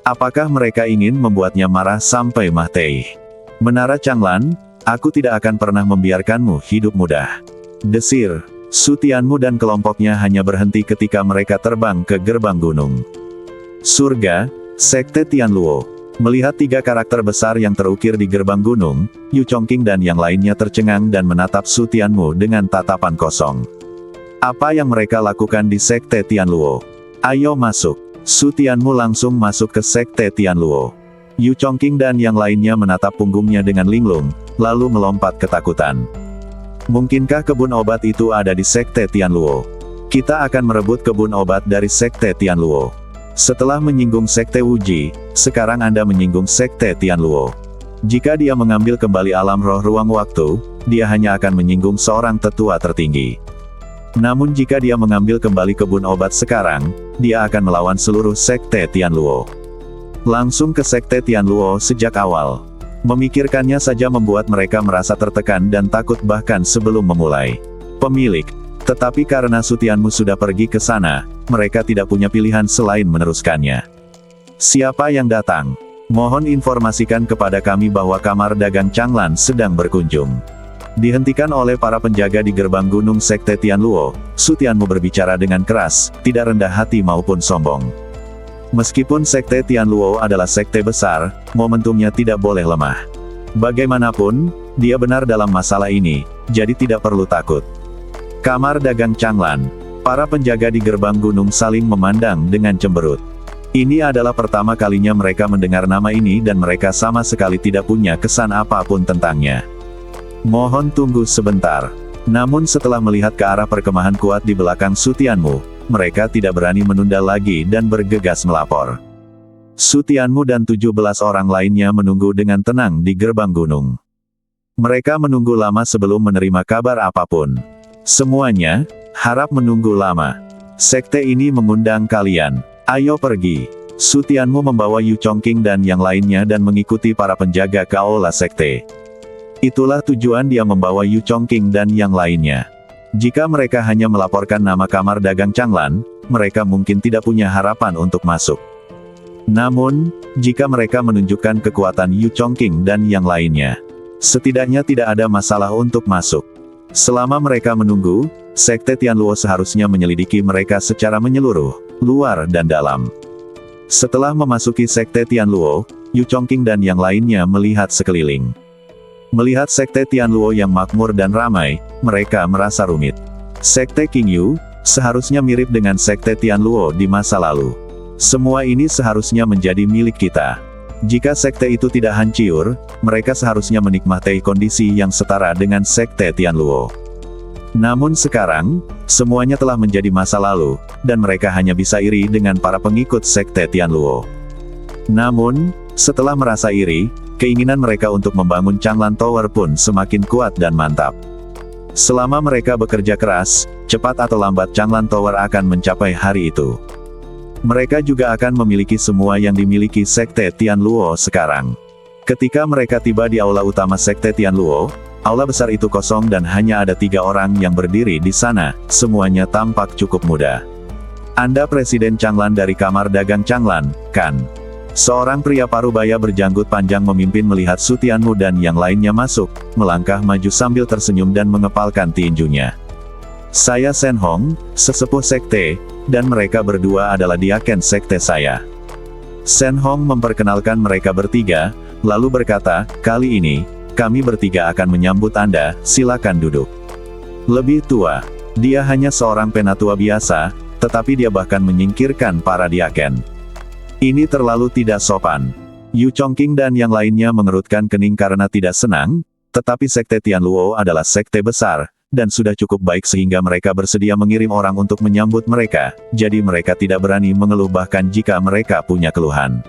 Apakah mereka ingin membuatnya marah sampai mati? Menara Changlan, aku tidak akan pernah membiarkanmu hidup mudah. Desir, Su Tianmu dan kelompoknya hanya berhenti ketika mereka terbang ke gerbang gunung. Surga, Sekte Tianluo. Melihat 3 karakter besar yang terukir di gerbang gunung, Yu Chongqing dan yang lainnya tercengang dan menatap Su Tianmu dengan tatapan kosong. Apa yang mereka lakukan di Sekte Tianluo? Ayo masuk. Su Tianmu langsung masuk ke Sekte Tianluo. Yu Chongqing dan yang lainnya menatap punggungnya dengan linglung, lalu melompat ketakutan. Mungkinkah kebun obat itu ada di Sekte Tianluo? Kita akan merebut kebun obat dari Sekte Tianluo. Setelah menyinggung Sekte Wuji, sekarang Anda menyinggung Sekte Tianluo. Jika dia mengambil kembali alam roh ruang waktu, dia hanya akan menyinggung seorang tetua tertinggi. Namun jika dia mengambil kembali kebun obat sekarang, dia akan melawan seluruh Sekte Tianluo. Langsung ke Sekte Tianluo sejak awal. Memikirkannya saja membuat mereka merasa tertekan dan takut bahkan sebelum memulai. Pemilik. Tetapi karena Su Tianmu sudah pergi ke sana, mereka tidak punya pilihan selain meneruskannya. Siapa yang datang? Mohon informasikan kepada kami bahwa kamar dagang Changlan sedang berkunjung. Dihentikan oleh para penjaga di gerbang gunung Sekte Tianluo, Su Tianmu berbicara dengan keras, tidak rendah hati maupun sombong. Meskipun Sekte Tianluo adalah sekte besar, momentumnya tidak boleh lemah. Bagaimanapun, dia benar dalam masalah ini, jadi tidak perlu takut. Kamar dagang Changlan. Para penjaga di gerbang gunung saling memandang dengan cemberut. Ini adalah pertama kalinya mereka mendengar nama ini dan mereka sama sekali tidak punya kesan apapun tentangnya. Mohon tunggu sebentar. Namun setelah melihat ke arah perkemahan kuat di belakang Su Tianmu, mereka tidak berani menunda lagi dan bergegas melapor. Su Tianmu dan 17 orang lainnya menunggu dengan tenang di gerbang gunung. Mereka menunggu lama sebelum menerima kabar apapun. Semuanya harap menunggu lama. Sekte ini mengundang kalian. Ayo pergi. Su Tianmu membawa Yu Chongqing dan yang lainnya dan mengikuti para penjaga ke aula sekte. Itulah tujuan dia membawa Yu Chongqing dan yang lainnya. Jika mereka hanya melaporkan nama kamar dagang Changlan, mereka mungkin tidak punya harapan untuk masuk. Namun, jika mereka menunjukkan kekuatan Yu Chongqing dan yang lainnya, setidaknya tidak ada masalah untuk masuk. Selama mereka menunggu, Sekte Tianluo seharusnya menyelidiki mereka secara menyeluruh, luar dan dalam. Setelah memasuki Sekte Tianluo, Yu Chongqing dan yang lainnya melihat sekeliling. Melihat Sekte Tianluo yang makmur dan ramai, mereka merasa rumit. Sekte King Yu, seharusnya mirip dengan Sekte Tianluo di masa lalu. Semua ini seharusnya menjadi milik kita. Jika sekte itu tidak hancur, mereka seharusnya menikmati kondisi yang setara dengan Sekte Tianluo. Namun sekarang, semuanya telah menjadi masa lalu, dan mereka hanya bisa iri dengan para pengikut Sekte Tianluo. Namun, setelah merasa iri, keinginan mereka untuk membangun Changlan Tower pun semakin kuat dan mantap. Selama mereka bekerja keras, cepat atau lambat Changlan Tower akan mencapai hari itu. Mereka juga akan memiliki semua yang dimiliki Sekte Tianluo sekarang. Ketika mereka tiba di aula utama Sekte Tianluo, aula besar itu kosong dan hanya ada 3 orang yang berdiri di sana, semuanya tampak cukup muda. Anda Presiden Changlan dari Kamar Dagang Changlan, kan? Seorang pria parubaya berjanggut panjang memimpin melihat Su Tianmu dan yang lainnya masuk, melangkah maju sambil tersenyum dan mengepalkan tinjunya. Saya Shen Hong, sesepuh sekte, dan mereka berdua adalah diaken sekte saya. Shen Hong memperkenalkan mereka bertiga, lalu berkata, kali ini, kami bertiga akan menyambut Anda, silakan duduk. Lebih tua, dia hanya seorang penatua biasa, tetapi dia bahkan menyingkirkan para diaken. Ini terlalu tidak sopan. Yu Chongqing dan yang lainnya mengerutkan kening karena tidak senang, tetapi Sekte Tianluo adalah sekte besar, dan sudah cukup baik sehingga mereka bersedia mengirim orang untuk menyambut mereka, jadi mereka tidak berani mengeluh bahkan jika mereka punya keluhan.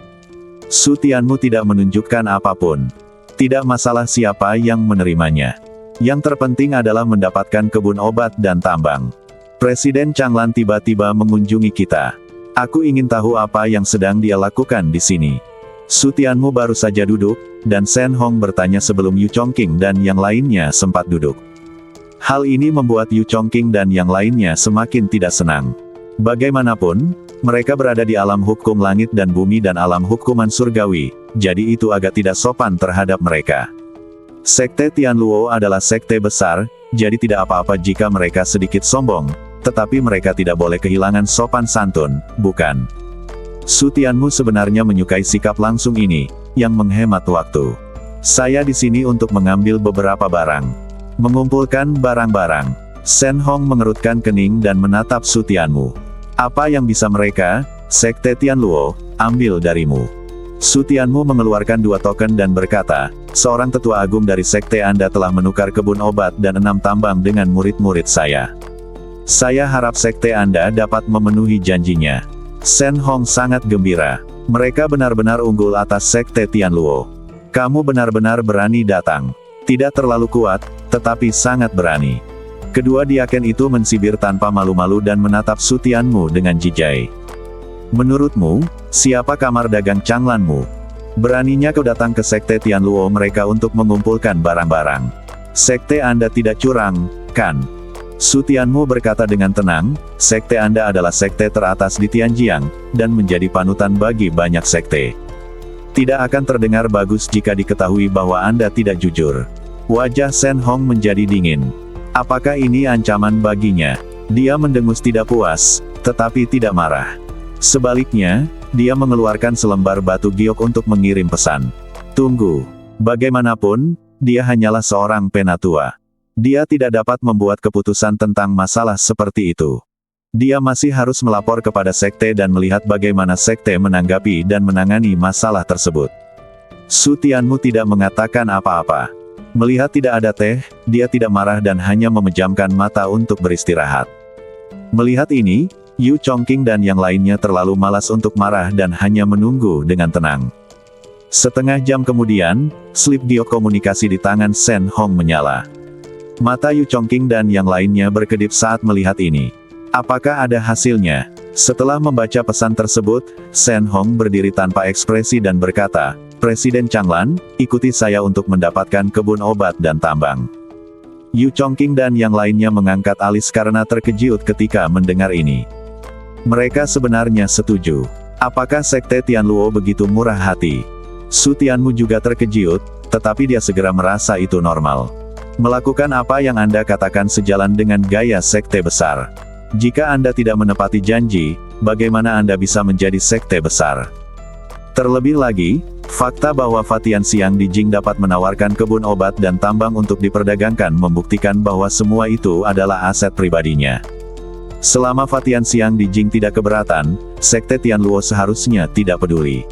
Su Tianmu tidak menunjukkan apapun. Tidak masalah siapa yang menerimanya. Yang terpenting adalah mendapatkan kebun obat dan tambang. Presiden Changlan tiba-tiba mengunjungi kita. Aku ingin tahu apa yang sedang dia lakukan di sini. Su Tianmu baru saja duduk, dan Shen Hong bertanya sebelum Yu Chongqing dan yang lainnya sempat duduk. Hal ini membuat Yu Chongqing dan yang lainnya semakin tidak senang. Bagaimanapun, mereka berada di alam hukum langit dan bumi dan alam hukuman surgawi, jadi itu agak tidak sopan terhadap mereka. Sekte Tianluo adalah sekte besar, jadi tidak apa-apa jika mereka sedikit sombong, tetapi mereka tidak boleh kehilangan sopan santun, bukan? Su Tianmu sebenarnya menyukai sikap langsung ini, yang menghemat waktu. Saya di sini untuk mengambil beberapa barang. Mengumpulkan barang-barang. Shen Hong mengerutkan kening dan menatap Su Tianmu. Apa yang bisa mereka, Sekte Tianluo, ambil darimu? Su Tianmu mengeluarkan 2 token dan berkata, seorang tetua agung dari sekte Anda telah menukar kebun obat dan 6 tambang dengan murid-murid saya. Saya harap sekte Anda dapat memenuhi janjinya. Shen Hong sangat gembira. Mereka benar-benar unggul atas sekte Tianluo. Kamu benar-benar berani datang. Tidak terlalu kuat, tetapi sangat berani. Kedua diaken itu mensibir tanpa malu-malu dan menatap Su Tianmu dengan jijai. Menurutmu, siapa kamar dagang Changlanmu? Beraninya kau datang ke sekte Tianluo mereka untuk mengumpulkan barang-barang. Sekte Anda tidak curang, kan? Su Tianmu berkata dengan tenang, sekte Anda adalah sekte teratas di Tianjiang, dan menjadi panutan bagi banyak sekte. Tidak akan terdengar bagus jika diketahui bahwa Anda tidak jujur. Wajah Shen Hong menjadi dingin. Apakah ini ancaman baginya? Dia mendengus tidak puas, tetapi tidak marah. Sebaliknya, dia mengeluarkan selembar batu giok untuk mengirim pesan. Tunggu. Bagaimanapun, dia hanyalah seorang penatua. Dia tidak dapat membuat keputusan tentang masalah seperti itu. Dia masih harus melapor kepada sekte dan melihat bagaimana sekte menanggapi dan menangani masalah tersebut. Su Tianmu tidak mengatakan apa-apa. Melihat tidak ada teh, dia tidak marah dan hanya memejamkan mata untuk beristirahat. Melihat ini, Yu Chongqing dan yang lainnya terlalu malas untuk marah dan hanya menunggu dengan tenang. Setengah jam kemudian, slip giok komunikasi di tangan Shen Hong menyala. Mata Yu Chongqing dan yang lainnya berkedip saat melihat ini. Apakah ada hasilnya? Setelah membaca pesan tersebut, Shen Hong berdiri tanpa ekspresi dan berkata, Presiden Changlan, ikuti saya untuk mendapatkan kebun obat dan tambang. Yu Chongqing dan yang lainnya mengangkat alis karena terkejut ketika mendengar ini. Mereka sebenarnya setuju. Apakah sekte Tianluo begitu murah hati? Su Tianmu juga terkejut, tetapi dia segera merasa itu normal. Melakukan apa yang Anda katakan sejalan dengan gaya sekte besar. Jika Anda tidak menepati janji, bagaimana Anda bisa menjadi sekte besar? Terlebih lagi, fakta bahwa Fatian Xiang di Jing dapat menawarkan kebun obat dan tambang untuk diperdagangkan membuktikan bahwa semua itu adalah aset pribadinya. Selama Fatian Xiang di Jing tidak keberatan, sekte Tianluo seharusnya tidak peduli.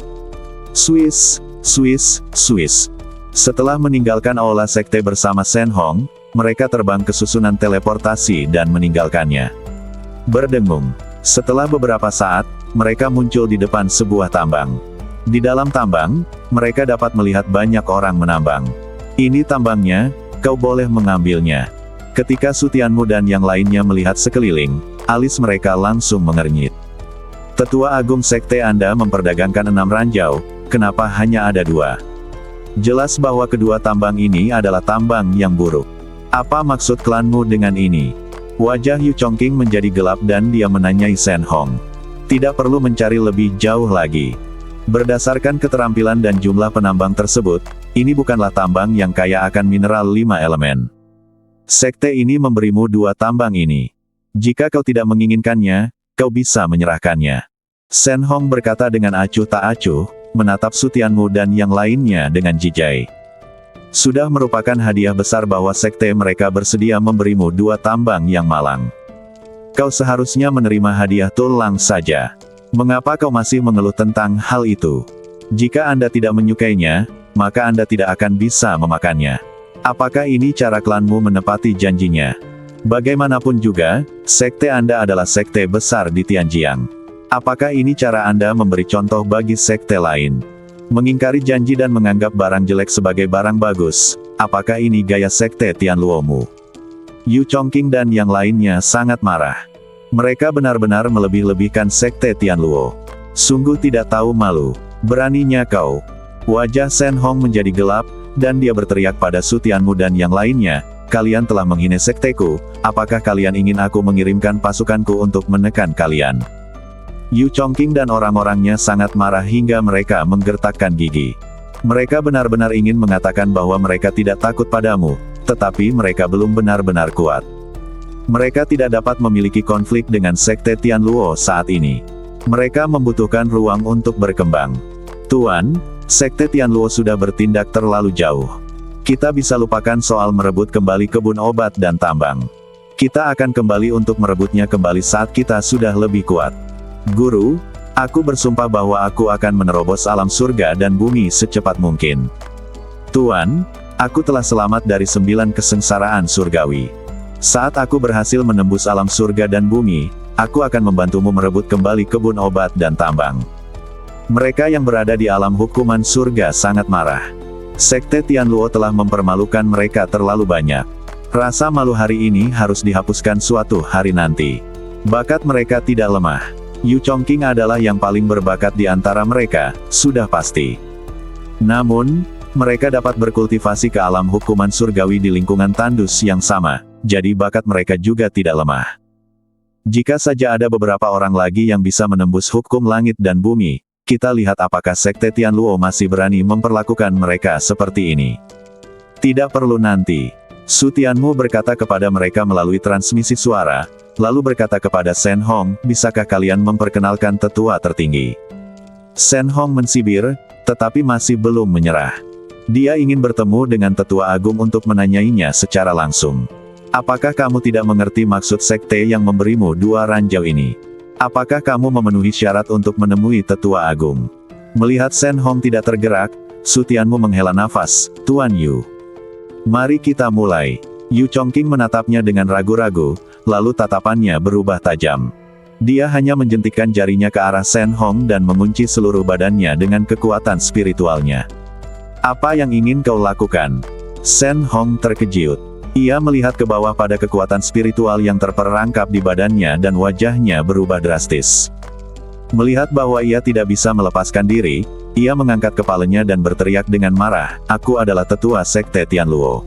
Swiss. Setelah meninggalkan aula sekte bersama Shen Hong, mereka terbang ke susunan teleportasi dan meninggalkannya. Berdengung. Setelah beberapa saat, mereka muncul di depan sebuah tambang. Di dalam tambang, mereka dapat melihat banyak orang menambang. Ini tambangnya, kau boleh mengambilnya. Ketika Su Tianmu dan yang lainnya melihat sekeliling, alis mereka langsung mengernyit. Tetua Agung Sekte Anda memperdagangkan 6 ranjau, kenapa hanya ada 2? Jelas bahwa kedua tambang ini adalah tambang yang buruk. Apa maksud klanmu dengan ini? Wajah Yu Chongqing menjadi gelap dan dia menanyai Shen Hong. Tidak perlu mencari lebih jauh lagi. Berdasarkan keterampilan dan jumlah penambang tersebut, ini bukanlah tambang yang kaya akan mineral 5 elemen. Sekte ini memberimu 2 tambang ini. Jika kau tidak menginginkannya, kau bisa menyerahkannya. Shen Hong berkata dengan acuh tak acuh, menatap Su Tianmu dan yang lainnya dengan jijai. Sudah merupakan hadiah besar bahwa sekte mereka bersedia memberimu 2 tambang yang malang. Kau seharusnya menerima hadiah tulang saja. Mengapa kau masih mengeluh tentang hal itu? Jika Anda tidak menyukainya, maka Anda tidak akan bisa memakannya. Apakah ini cara klanmu menepati janjinya? Bagaimanapun juga, sekte Anda adalah sekte besar di Tianjiang. Apakah ini cara Anda memberi contoh bagi sekte lain? Mengingkari janji dan menganggap barang jelek sebagai barang bagus, apakah ini gaya sekte Tianluomu? Yu Chongqing dan yang lainnya sangat marah. Mereka benar-benar melebih-lebihkan sekte Tianluo. Sungguh tidak tahu malu. Beraninya kau. Wajah Shen Hong menjadi gelap, dan dia berteriak pada Su Tianmu dan yang lainnya, kalian telah menghina sekteku, apakah kalian ingin aku mengirimkan pasukanku untuk menekan kalian? Yu Chongqing dan orang-orangnya sangat marah hingga mereka menggertakkan gigi. Mereka benar-benar ingin mengatakan bahwa mereka tidak takut padamu, tetapi mereka belum benar-benar kuat. Mereka tidak dapat memiliki konflik dengan sekte Tianluo saat ini. Mereka membutuhkan ruang untuk berkembang. Tuan, sekte Tianluo sudah bertindak terlalu jauh. Kita bisa lupakan soal merebut kembali kebun obat dan tambang. Kita akan kembali untuk merebutnya kembali saat kita sudah lebih kuat. Guru, aku bersumpah bahwa aku akan menerobos alam surga dan bumi secepat mungkin. Tuan, aku telah selamat dari 9 kesengsaraan surgawi. Saat aku berhasil menembus alam surga dan bumi, aku akan membantumu merebut kembali kebun obat dan tambang. Mereka yang berada di alam hukuman surga sangat marah. Sekte Tianluo telah mempermalukan mereka terlalu banyak. Rasa malu hari ini harus dihapuskan suatu hari nanti. Bakat mereka tidak lemah. Yu Chongqing adalah yang paling berbakat di antara mereka, sudah pasti. Namun, mereka dapat berkultivasi ke alam hukuman surgawi di lingkungan tandus yang sama, jadi bakat mereka juga tidak lemah. Jika saja ada beberapa orang lagi yang bisa menembus hukum langit dan bumi, kita lihat apakah sekte Tianluo masih berani memperlakukan mereka seperti ini. Tidak perlu nanti. Su Tianmu berkata kepada mereka melalui transmisi suara, lalu berkata kepada Shen Hong, bisakah kalian memperkenalkan tetua tertinggi? Shen Hong mensibir, tetapi masih belum menyerah. Dia ingin bertemu dengan tetua agung untuk menanyainya secara langsung. Apakah kamu tidak mengerti maksud sekte yang memberimu 2 ranjau ini? Apakah kamu memenuhi syarat untuk menemui tetua agung? Melihat Shen Hong tidak tergerak, Su Tianmu menghela nafas, Tuan Yu. Mari kita mulai. Yu Chongqing menatapnya dengan ragu-ragu, lalu tatapannya berubah tajam. Dia hanya menjentikkan jarinya ke arah Shen Hong dan mengunci seluruh badannya dengan kekuatan spiritualnya. Apa yang ingin kau lakukan? Shen Hong terkejut. Ia melihat ke bawah pada kekuatan spiritual yang terperangkap di badannya dan wajahnya berubah drastis. Melihat bahwa ia tidak bisa melepaskan diri, ia mengangkat kepalanya dan berteriak dengan marah, aku adalah tetua sekte Tianluo.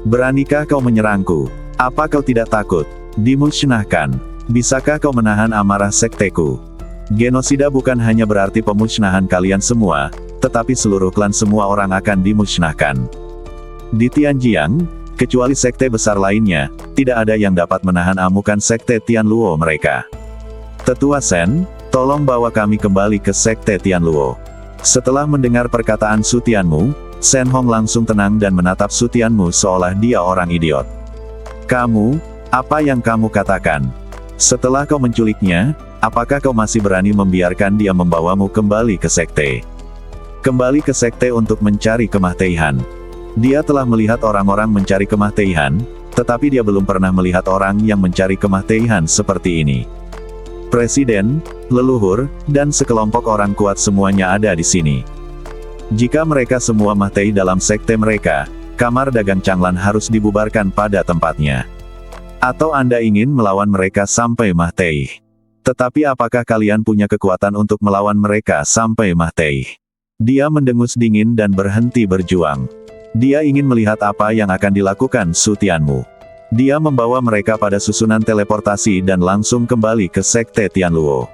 Beranikah kau menyerangku? Apa kau tidak takut? Dimusnahkan. Bisakah kau menahan amarah sekteku? Genosida bukan hanya berarti pemusnahan kalian semua, tetapi seluruh klan semua orang akan dimusnahkan. Di Tianjiang, kecuali sekte besar lainnya, tidak ada yang dapat menahan amukan sekte Tianluo mereka. Tetua Shen, tolong bawa kami kembali ke sekte Tianluo. Setelah mendengar perkataan Su Tianmu, Shen Hong langsung tenang dan menatap Su Tianmu seolah dia orang idiot. Kamu, apa yang kamu katakan? Setelah kau menculiknya, apakah kau masih berani membiarkan dia membawamu kembali ke sekte? Kembali ke sekte untuk mencari kemahtihan. Dia telah melihat orang-orang mencari kemahtihan, tetapi dia belum pernah melihat orang yang mencari kemahtihan seperti ini. Presiden, leluhur, dan sekelompok orang kuat semuanya ada di sini. Jika mereka semua mahtai dalam sekte mereka, kamar dagang Changlan harus dibubarkan pada tempatnya. Atau Anda ingin melawan mereka sampai mati? Tetapi apakah kalian punya kekuatan untuk melawan mereka sampai mati? Dia mendengus dingin dan berhenti berjuang. Dia ingin melihat apa yang akan dilakukan Su Tianmu. Dia membawa mereka pada susunan teleportasi dan langsung kembali ke Sekte Tianluo.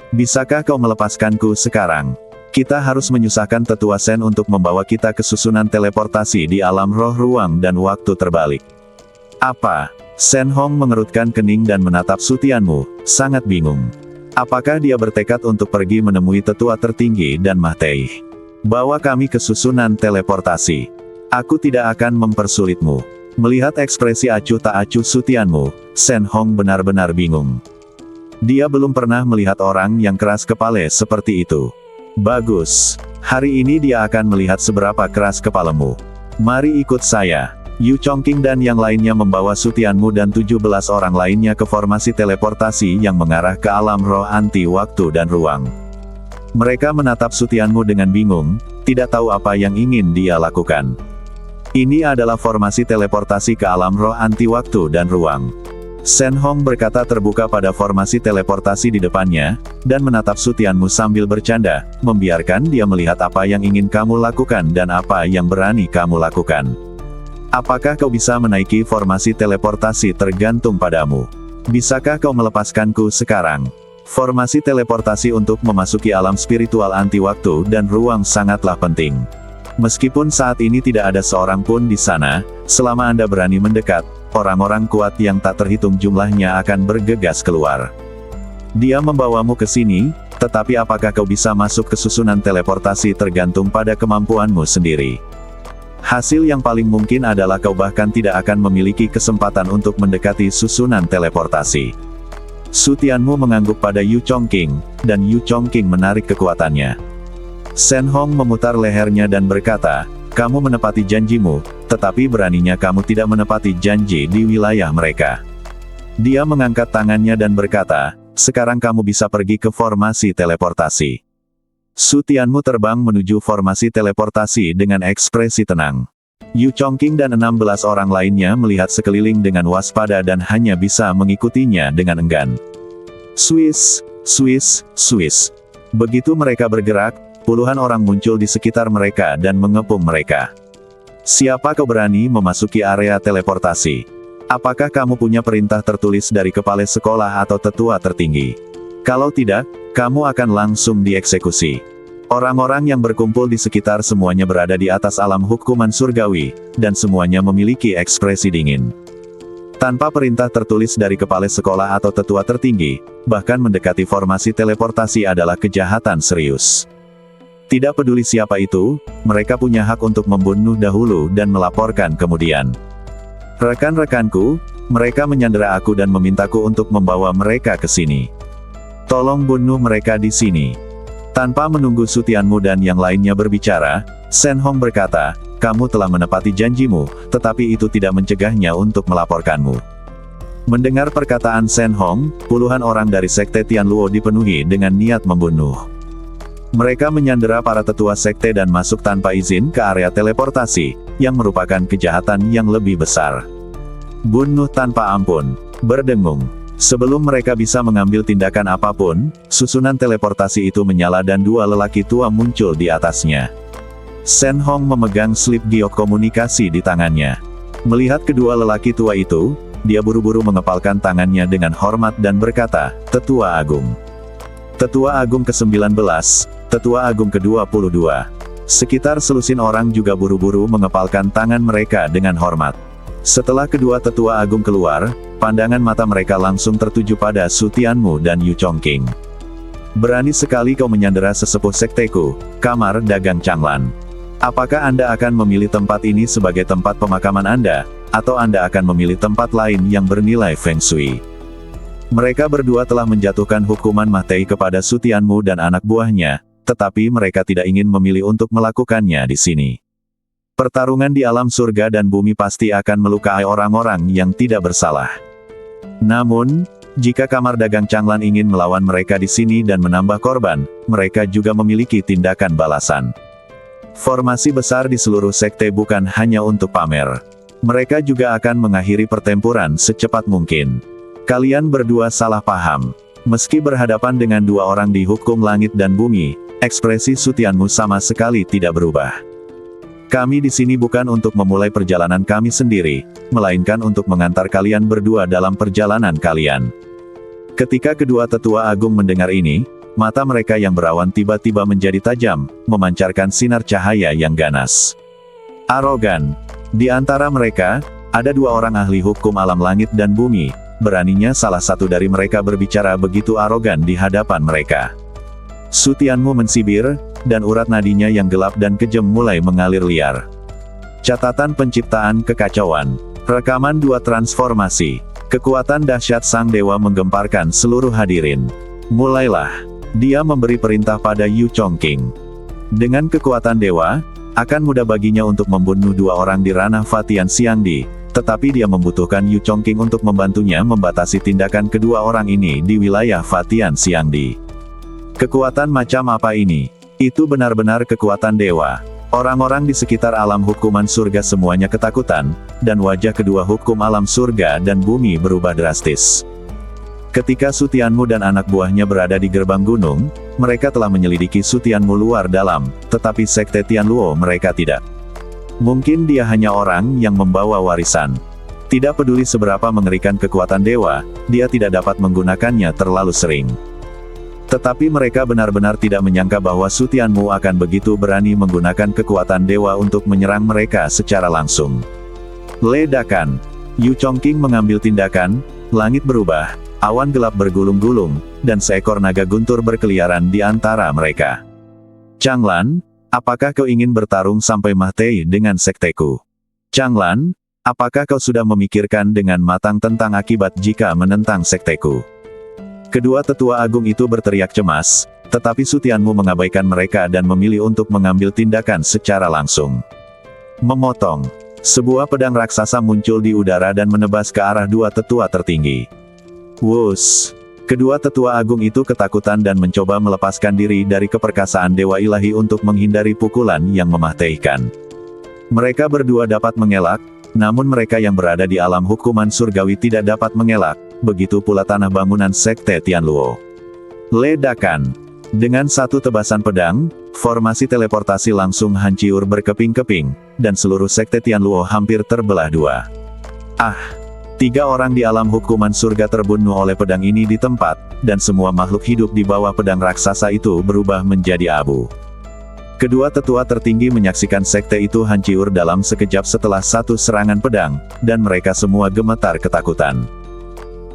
Bisakah kau melepaskanku sekarang? Kita harus menyusahkan Tetua Sen untuk membawa kita ke susunan teleportasi di alam roh ruang dan waktu terbalik. Apa? Shen Hong mengerutkan kening dan menatap Su Tianmu, sangat bingung. Apakah dia bertekad untuk pergi menemui tetua tertinggi dan mati? Bawa kami ke susunan teleportasi. Aku tidak akan mempersulitmu. Melihat ekspresi acuh tak acuh Su Tianmu, Shen Hong benar-benar bingung. Dia belum pernah melihat orang yang keras kepala seperti itu. Bagus. Hari ini dia akan melihat seberapa keras kepalamu. Mari ikut saya. Yu Chongqing dan yang lainnya membawa Su Tianmu dan 17 orang lainnya ke formasi teleportasi yang mengarah ke alam roh anti waktu dan ruang. Mereka menatap Su Tianmu dengan bingung, tidak tahu apa yang ingin dia lakukan. Ini adalah formasi teleportasi ke alam roh anti waktu dan ruang. Shen Hong berkata terbuka pada formasi teleportasi di depannya, dan menatap Su Tianmu sambil bercanda, membiarkan dia melihat apa yang ingin kamu lakukan dan apa yang berani kamu lakukan. Apakah kau bisa menaiki formasi teleportasi tergantung padamu. Bisakah kau melepaskanku sekarang? Formasi teleportasi untuk memasuki alam spiritual anti waktu dan ruang sangatlah penting. Meskipun saat ini tidak ada seorang pun di sana, selama Anda berani mendekat, orang-orang kuat yang tak terhitung jumlahnya akan bergegas keluar. Dia membawamu ke sini, tetapi apakah kau bisa masuk ke susunan teleportasi tergantung pada kemampuanmu sendiri. Hasil yang paling mungkin adalah kau bahkan tidak akan memiliki kesempatan untuk mendekati susunan teleportasi. Su Tianmu mengangguk pada Yu Chongqing, dan Yu Chongqing menarik kekuatannya. Shen Hong memutar lehernya dan berkata, kamu menepati janjimu, tetapi beraninya kamu tidak menepati janji di wilayah mereka. Dia mengangkat tangannya dan berkata, sekarang kamu bisa pergi ke formasi teleportasi. Su Tianmu terbang menuju formasi teleportasi dengan ekspresi tenang. Yu Chongqing dan 16 orang lainnya melihat sekeliling dengan waspada dan hanya bisa mengikutinya dengan enggan. Swiss, Swiss, Swiss. Begitu mereka bergerak, puluhan orang muncul di sekitar mereka dan mengepung mereka. Siapa kau berani memasuki area teleportasi? Apakah kamu punya perintah tertulis dari kepala sekolah atau tetua tertinggi? Kalau tidak, kamu akan langsung dieksekusi. Orang-orang yang berkumpul di sekitar semuanya berada di atas alam hukuman surgawi, dan semuanya memiliki ekspresi dingin. Tanpa perintah tertulis dari kepala sekolah atau tetua tertinggi, bahkan mendekati formasi teleportasi adalah kejahatan serius. Tidak peduli siapa itu, mereka punya hak untuk membunuh dahulu dan melaporkan kemudian. Rekan-rekanku, mereka menyandera aku dan memintaku untuk membawa mereka ke sini. Tolong bunuh mereka di sini. Tanpa menunggu Su Tianmu dan yang lainnya berbicara, Shen Hong berkata, kamu telah menepati janjimu, tetapi itu tidak mencegahnya untuk melaporkanmu. Mendengar perkataan Shen Hong, puluhan orang dari Sekte Tianluo dipenuhi dengan niat membunuh. Mereka menyandera para tetua sekte dan masuk tanpa izin ke area teleportasi, yang merupakan kejahatan yang lebih besar. Bunuh tanpa ampun, berdengung. Sebelum mereka bisa mengambil tindakan apapun, susunan teleportasi itu menyala dan dua lelaki tua muncul di atasnya. Shen Hong memegang slip giok komunikasi di tangannya. Melihat kedua lelaki tua itu, dia buru-buru mengepalkan tangannya dengan hormat dan berkata, Tetua Agung. Tetua Agung ke-19, Tetua Agung ke-22. Sekitar selusin orang juga buru-buru mengepalkan tangan mereka dengan hormat. Setelah kedua tetua agung keluar, pandangan mata mereka langsung tertuju pada Su Tianmu dan Yu Chongqing. Berani sekali kau menyandera sesepuh sekteku, kamar dagang Changlan. Apakah Anda akan memilih tempat ini sebagai tempat pemakaman Anda, atau Anda akan memilih tempat lain yang bernilai Feng Shui? Mereka berdua telah menjatuhkan hukuman mati kepada Su Tianmu dan anak buahnya, tetapi mereka tidak ingin memilih untuk melakukannya di sini. Pertarungan di alam surga dan bumi pasti akan melukai orang-orang yang tidak bersalah. Namun, jika kamar dagang Changlan ingin melawan mereka di sini dan menambah korban, mereka juga memiliki tindakan balasan. Formasi besar di seluruh sekte bukan hanya untuk pamer. Mereka juga akan mengakhiri pertempuran secepat mungkin. Kalian berdua salah paham. Meski berhadapan dengan dua orang di hukum langit dan bumi, ekspresi Su Tianmu sama sekali tidak berubah. Kami di sini bukan untuk memulai perjalanan kami sendiri, melainkan untuk mengantar kalian berdua dalam perjalanan kalian. Ketika kedua tetua agung mendengar ini, mata mereka yang berawan tiba-tiba menjadi tajam, memancarkan sinar cahaya yang ganas. Arogan. Di antara mereka, ada dua orang ahli hukum alam langit dan bumi. Beraninya salah satu dari mereka berbicara begitu arogan di hadapan mereka. Su Tianmu mensibir, dan urat nadinya yang gelap dan kejam mulai mengalir liar. Catatan penciptaan kekacauan. Rekaman 2 transformasi. Kekuatan dahsyat sang dewa menggemparkan seluruh hadirin. Mulailah. Dia memberi perintah pada Yu Chongqing. Dengan kekuatan dewa, akan mudah baginya untuk membunuh dua orang di ranah Fatian Xiangdi, tetapi dia membutuhkan Yu Chongqing untuk membantunya membatasi tindakan kedua orang ini di wilayah Fatian Xiangdi. Kekuatan macam apa ini? Itu benar-benar kekuatan dewa. Orang-orang di sekitar alam hukuman surga semuanya ketakutan, dan wajah kedua hukum alam surga dan bumi berubah drastis. Ketika Su Tianmu dan anak buahnya berada di gerbang gunung, mereka telah menyelidiki Su Tianmu luar dalam, tetapi sekte Tianluo mereka tidak. Mungkin dia hanya orang yang membawa warisan. Tidak peduli seberapa mengerikan kekuatan dewa, dia tidak dapat menggunakannya terlalu sering. Tetapi mereka benar-benar tidak menyangka bahwa Su Tianmu akan begitu berani menggunakan kekuatan dewa untuk menyerang mereka secara langsung. Ledakan. Yu Chongqing mengambil tindakan, langit berubah, awan gelap bergulung-gulung, dan seekor naga guntur berkeliaran di antara mereka. Changlan, apakah kau ingin bertarung sampai mati dengan sekteku? Changlan, apakah kau sudah memikirkan dengan matang tentang akibat jika menentang sekteku? Kedua tetua agung itu berteriak cemas, tetapi Su Tianmu mengabaikan mereka dan memilih untuk mengambil tindakan secara langsung. Memotong. Sebuah pedang raksasa muncul di udara dan menebas ke arah dua tetua tertinggi. Wus. Kedua tetua agung itu ketakutan dan mencoba melepaskan diri dari keperkasaan dewa ilahi untuk menghindari pukulan yang mematikan. Mereka berdua dapat mengelak, namun mereka yang berada di alam hukuman surgawi tidak dapat mengelak. Begitu pula tanah bangunan sekte Tianluo. Ledakan. Dengan satu tebasan pedang, formasi teleportasi langsung hancur berkeping-keping, dan seluruh sekte Tianluo hampir terbelah dua. Ah! 3 orang di alam hukuman surga terbunuh oleh pedang ini di tempat, dan semua makhluk hidup di bawah pedang raksasa itu berubah menjadi abu. Kedua tetua tertinggi menyaksikan sekte itu hancur dalam sekejap setelah satu serangan pedang, dan mereka semua gemetar ketakutan.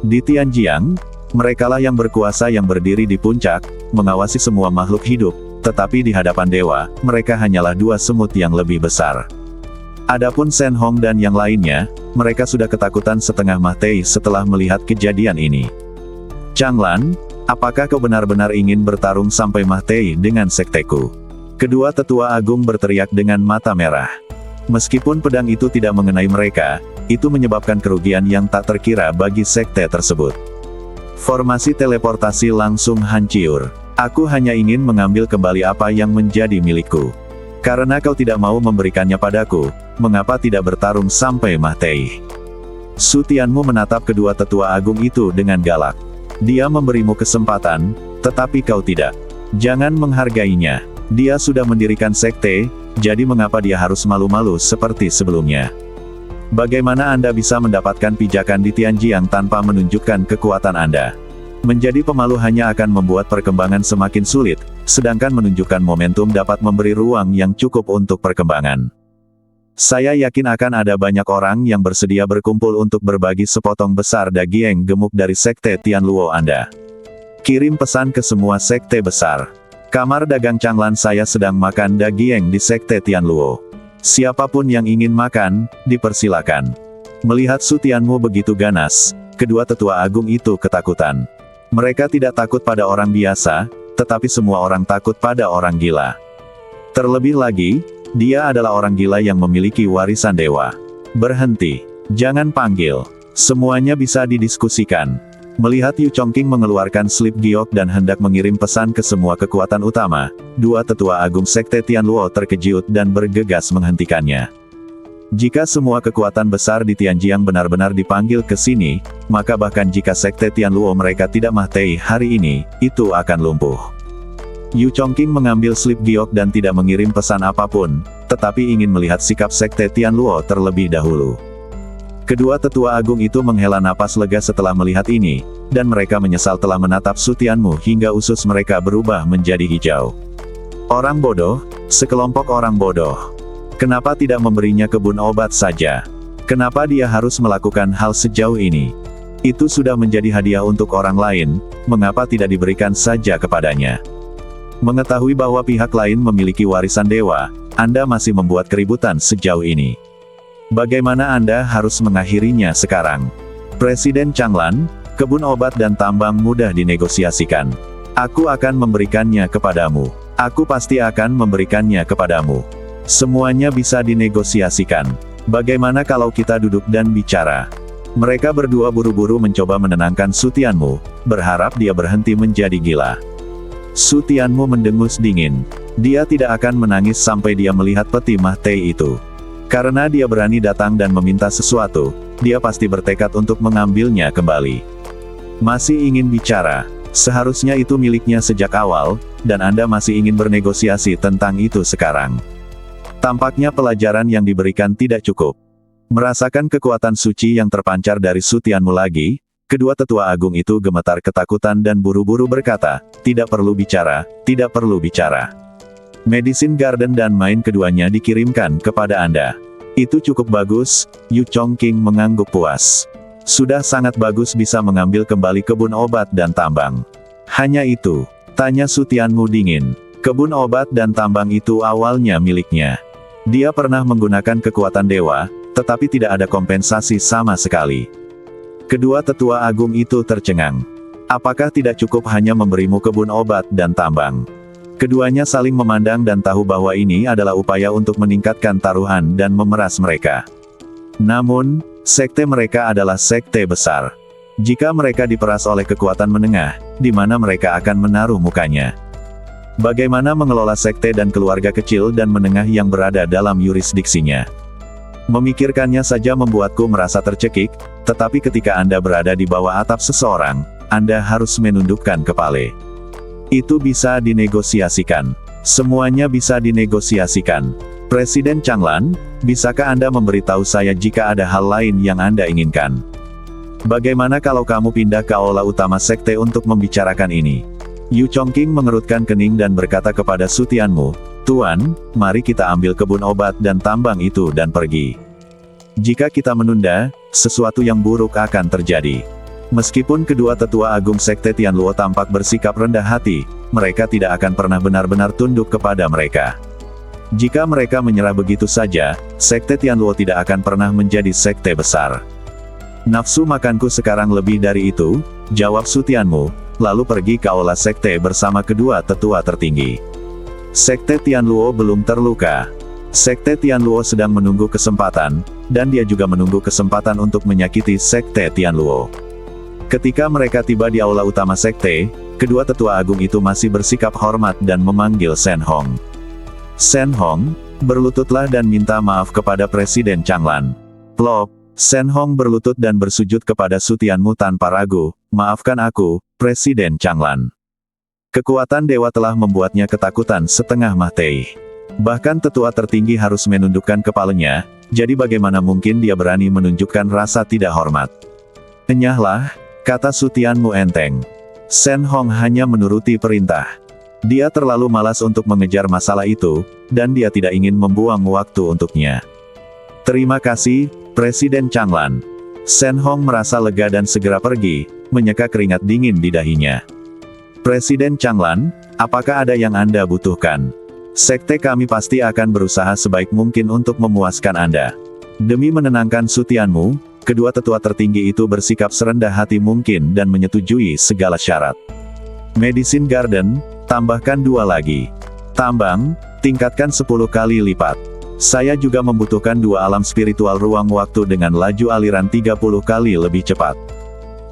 Di Tianjiang, merekalah yang berkuasa yang berdiri di puncak, mengawasi semua makhluk hidup, tetapi di hadapan dewa, mereka hanyalah 2 semut yang lebih besar. Adapun Shen Hong dan yang lainnya, mereka sudah ketakutan setengah mati setelah melihat kejadian ini. Changlan, apakah kau benar-benar ingin bertarung sampai mati dengan sekteku? Kedua tetua agung berteriak dengan mata merah. Meskipun pedang itu tidak mengenai mereka, itu menyebabkan kerugian yang tak terkira bagi sekte tersebut. Formasi teleportasi langsung hancur. Aku hanya ingin mengambil kembali apa yang menjadi milikku. Karena kau tidak mau memberikannya padaku, mengapa tidak bertarung sampai mati? Su Tianmu menatap kedua tetua agung itu dengan galak. Dia memberimu kesempatan, tetapi kau tidak. Jangan menghargainya. Dia sudah mendirikan sekte, jadi mengapa dia harus malu-malu seperti sebelumnya? Bagaimana Anda bisa mendapatkan pijakan di Tianjiang tanpa menunjukkan kekuatan Anda? Menjadi pemalu hanya akan membuat perkembangan semakin sulit, sedangkan menunjukkan momentum dapat memberi ruang yang cukup untuk perkembangan. Saya yakin akan ada banyak orang yang bersedia berkumpul untuk berbagi sepotong besar daging gemuk dari sekte Tianluo Anda. Kirim pesan ke semua sekte besar. Kamar dagang Changlan saya sedang makan daging di sekte Tianluo. Siapapun yang ingin makan, dipersilakan. Melihat Su Tianmu begitu ganas, kedua tetua agung itu ketakutan. Mereka tidak takut pada orang biasa, tetapi semua orang takut pada orang gila. Terlebih lagi, dia adalah orang gila yang memiliki warisan dewa. Berhenti. Jangan panggil. Semuanya bisa didiskusikan. Melihat Yu Chongqing mengeluarkan slip giok dan hendak mengirim pesan ke semua kekuatan utama, dua tetua agung Sekte Tianluo terkejut dan bergegas menghentikannya. Jika semua kekuatan besar di Tianjiang benar-benar dipanggil ke sini, maka bahkan jika Sekte Tianluo mereka tidak Mahtei hari ini, itu akan lumpuh. Yu Chongqing mengambil slip giok dan tidak mengirim pesan apapun, tetapi ingin melihat sikap Sekte Tianluo terlebih dahulu. Kedua tetua agung itu menghela napas lega setelah melihat ini, dan mereka menyesal telah menatap Su Tianmu hingga usus mereka berubah menjadi hijau. Orang bodoh, sekelompok orang bodoh. Kenapa tidak memberinya kebun obat saja? Kenapa dia harus melakukan hal sejauh ini? Itu sudah menjadi hadiah untuk orang lain, mengapa tidak diberikan saja kepadanya? Mengetahui bahwa pihak lain memiliki warisan dewa, Anda masih membuat keributan sejauh ini. Bagaimana Anda harus mengakhirinya sekarang? Presiden Changlan, kebun obat dan tambang mudah dinegosiasikan. Aku akan memberikannya kepadamu. Aku pasti akan memberikannya kepadamu. Semuanya bisa dinegosiasikan. Bagaimana kalau kita duduk dan bicara? Mereka berdua buru-buru mencoba menenangkan Su Tianmu, berharap dia berhenti menjadi gila. Su Tianmu mendengus dingin. Dia tidak akan menangis sampai dia melihat peti Mahtei itu. Karena dia berani datang dan meminta sesuatu, dia pasti bertekad untuk mengambilnya kembali. Masih ingin bicara, seharusnya itu miliknya sejak awal, dan Anda masih ingin bernegosiasi tentang itu sekarang. Tampaknya pelajaran yang diberikan tidak cukup. Merasakan kekuatan suci yang terpancar dari Su Tianmu lagi, kedua tetua agung itu gemetar ketakutan dan buru-buru berkata, tidak perlu bicara, tidak perlu bicara. Medicine Garden dan main keduanya dikirimkan kepada Anda. Itu cukup bagus, Yu Chongqing mengangguk puas. Sudah sangat bagus bisa mengambil kembali kebun obat dan tambang. Hanya itu, tanya Su Tianmu dingin. Kebun obat dan tambang itu awalnya miliknya. Dia pernah menggunakan kekuatan dewa, tetapi tidak ada kompensasi sama sekali. Kedua tetua agung itu tercengang. Apakah tidak cukup hanya memberimu kebun obat dan tambang? Keduanya saling memandang dan tahu bahwa ini adalah upaya untuk meningkatkan taruhan dan memeras mereka. Namun, sekte mereka adalah sekte besar. Jika mereka diperas oleh kekuatan menengah, di mana mereka akan menaruh mukanya? Bagaimana mengelola sekte dan keluarga kecil dan menengah yang berada dalam yurisdiksinya? Memikirkannya saja membuatku merasa tercekik, tetapi ketika Anda berada di bawah atap seseorang, Anda harus menundukkan kepala. Itu bisa dinegosiasikan. Semuanya bisa dinegosiasikan. Presiden Changlan, bisakah Anda memberitahu saya jika ada hal lain yang Anda inginkan? Bagaimana kalau kamu pindah ke aula utama sekte untuk membicarakan ini? Yu Chongqing mengerutkan kening dan berkata kepada Su Tianmu, Tuan, mari kita ambil kebun obat dan tambang itu dan pergi. Jika kita menunda, sesuatu yang buruk akan terjadi. Meskipun kedua tetua agung Sekte Tianluo tampak bersikap rendah hati, mereka tidak akan pernah benar-benar tunduk kepada mereka. Jika mereka menyerah begitu saja, Sekte Tianluo tidak akan pernah menjadi sekte besar. Nafsu makanku sekarang lebih dari itu, jawab Su Tianmu, lalu pergi ke aula sekte bersama kedua tetua tertinggi. Sekte Tianluo belum terluka. Sekte Tianluo sedang menunggu kesempatan, dan dia juga menunggu kesempatan untuk menyakiti Sekte Tianluo. Ketika mereka tiba di aula utama sekte, kedua tetua agung itu masih bersikap hormat dan memanggil Shen Hong. Shen Hong, berlututlah dan minta maaf kepada Presiden Changlan. Plop, Shen Hong berlutut dan bersujud kepada Su Tianmu tanpa ragu, maafkan aku, Presiden Changlan. Kekuatan dewa telah membuatnya ketakutan setengah Mahtei. Bahkan tetua tertinggi harus menundukkan kepalanya, jadi bagaimana mungkin dia berani menunjukkan rasa tidak hormat? Enyahlah, kata Su Tianmu enteng. Shen Hong hanya menuruti perintah. Dia terlalu malas untuk mengejar masalah itu, dan dia tidak ingin membuang waktu untuknya. Terima kasih, Presiden Changlan. Shen Hong merasa lega dan segera pergi, menyeka keringat dingin di dahinya. Presiden Changlan, apakah ada yang Anda butuhkan? Sekte kami pasti akan berusaha sebaik mungkin untuk memuaskan Anda. Demi menenangkan Su Tianmu, kedua tetua tertinggi itu bersikap serendah hati mungkin dan menyetujui segala syarat. Medicine Garden, tambahkan 2 lagi. Tambang, tingkatkan 10 kali lipat. Saya juga membutuhkan 2 alam spiritual ruang waktu dengan laju aliran 30 kali lebih cepat.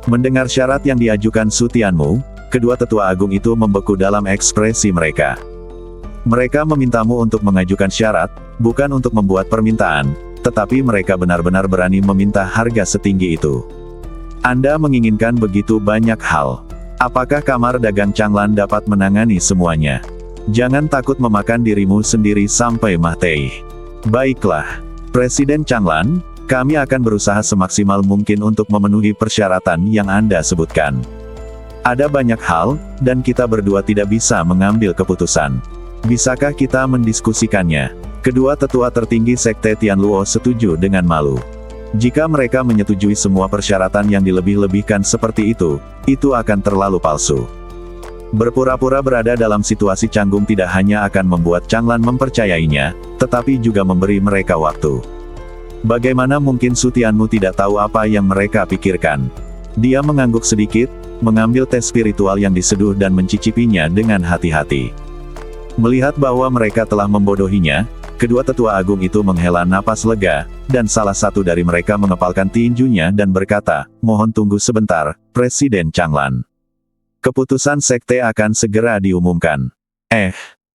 Mendengar syarat yang diajukan Su Tianmu, kedua tetua agung itu membeku dalam ekspresi mereka. Mereka memintamu untuk mengajukan syarat, bukan untuk membuat permintaan, tetapi mereka benar-benar berani meminta harga setinggi itu. Anda menginginkan begitu banyak hal. Apakah Kamar Dagang Changlan dapat menangani semuanya? Jangan takut memakan dirimu sendiri sampai mati. Baiklah, Presiden Changlan, kami akan berusaha semaksimal mungkin untuk memenuhi persyaratan yang Anda sebutkan. Ada banyak hal, dan kita berdua tidak bisa mengambil keputusan. Bisakah kita mendiskusikannya? Kedua tetua tertinggi Sekte Tianluo setuju dengan malu. Jika mereka menyetujui semua persyaratan yang dilebih-lebihkan seperti itu akan terlalu palsu. Berpura-pura berada dalam situasi canggung tidak hanya akan membuat Changlan mempercayainya, tetapi juga memberi mereka waktu. Bagaimana mungkin Su Tianmu tidak tahu apa yang mereka pikirkan? Dia mengangguk sedikit, mengambil teh spiritual yang diseduh dan mencicipinya dengan hati-hati. Melihat bahwa mereka telah membodohinya, kedua tetua agung itu menghela napas lega, dan salah satu dari mereka mengepalkan tinjunya dan berkata, "Mohon tunggu sebentar, Presiden Changlan. Keputusan sekte akan segera diumumkan."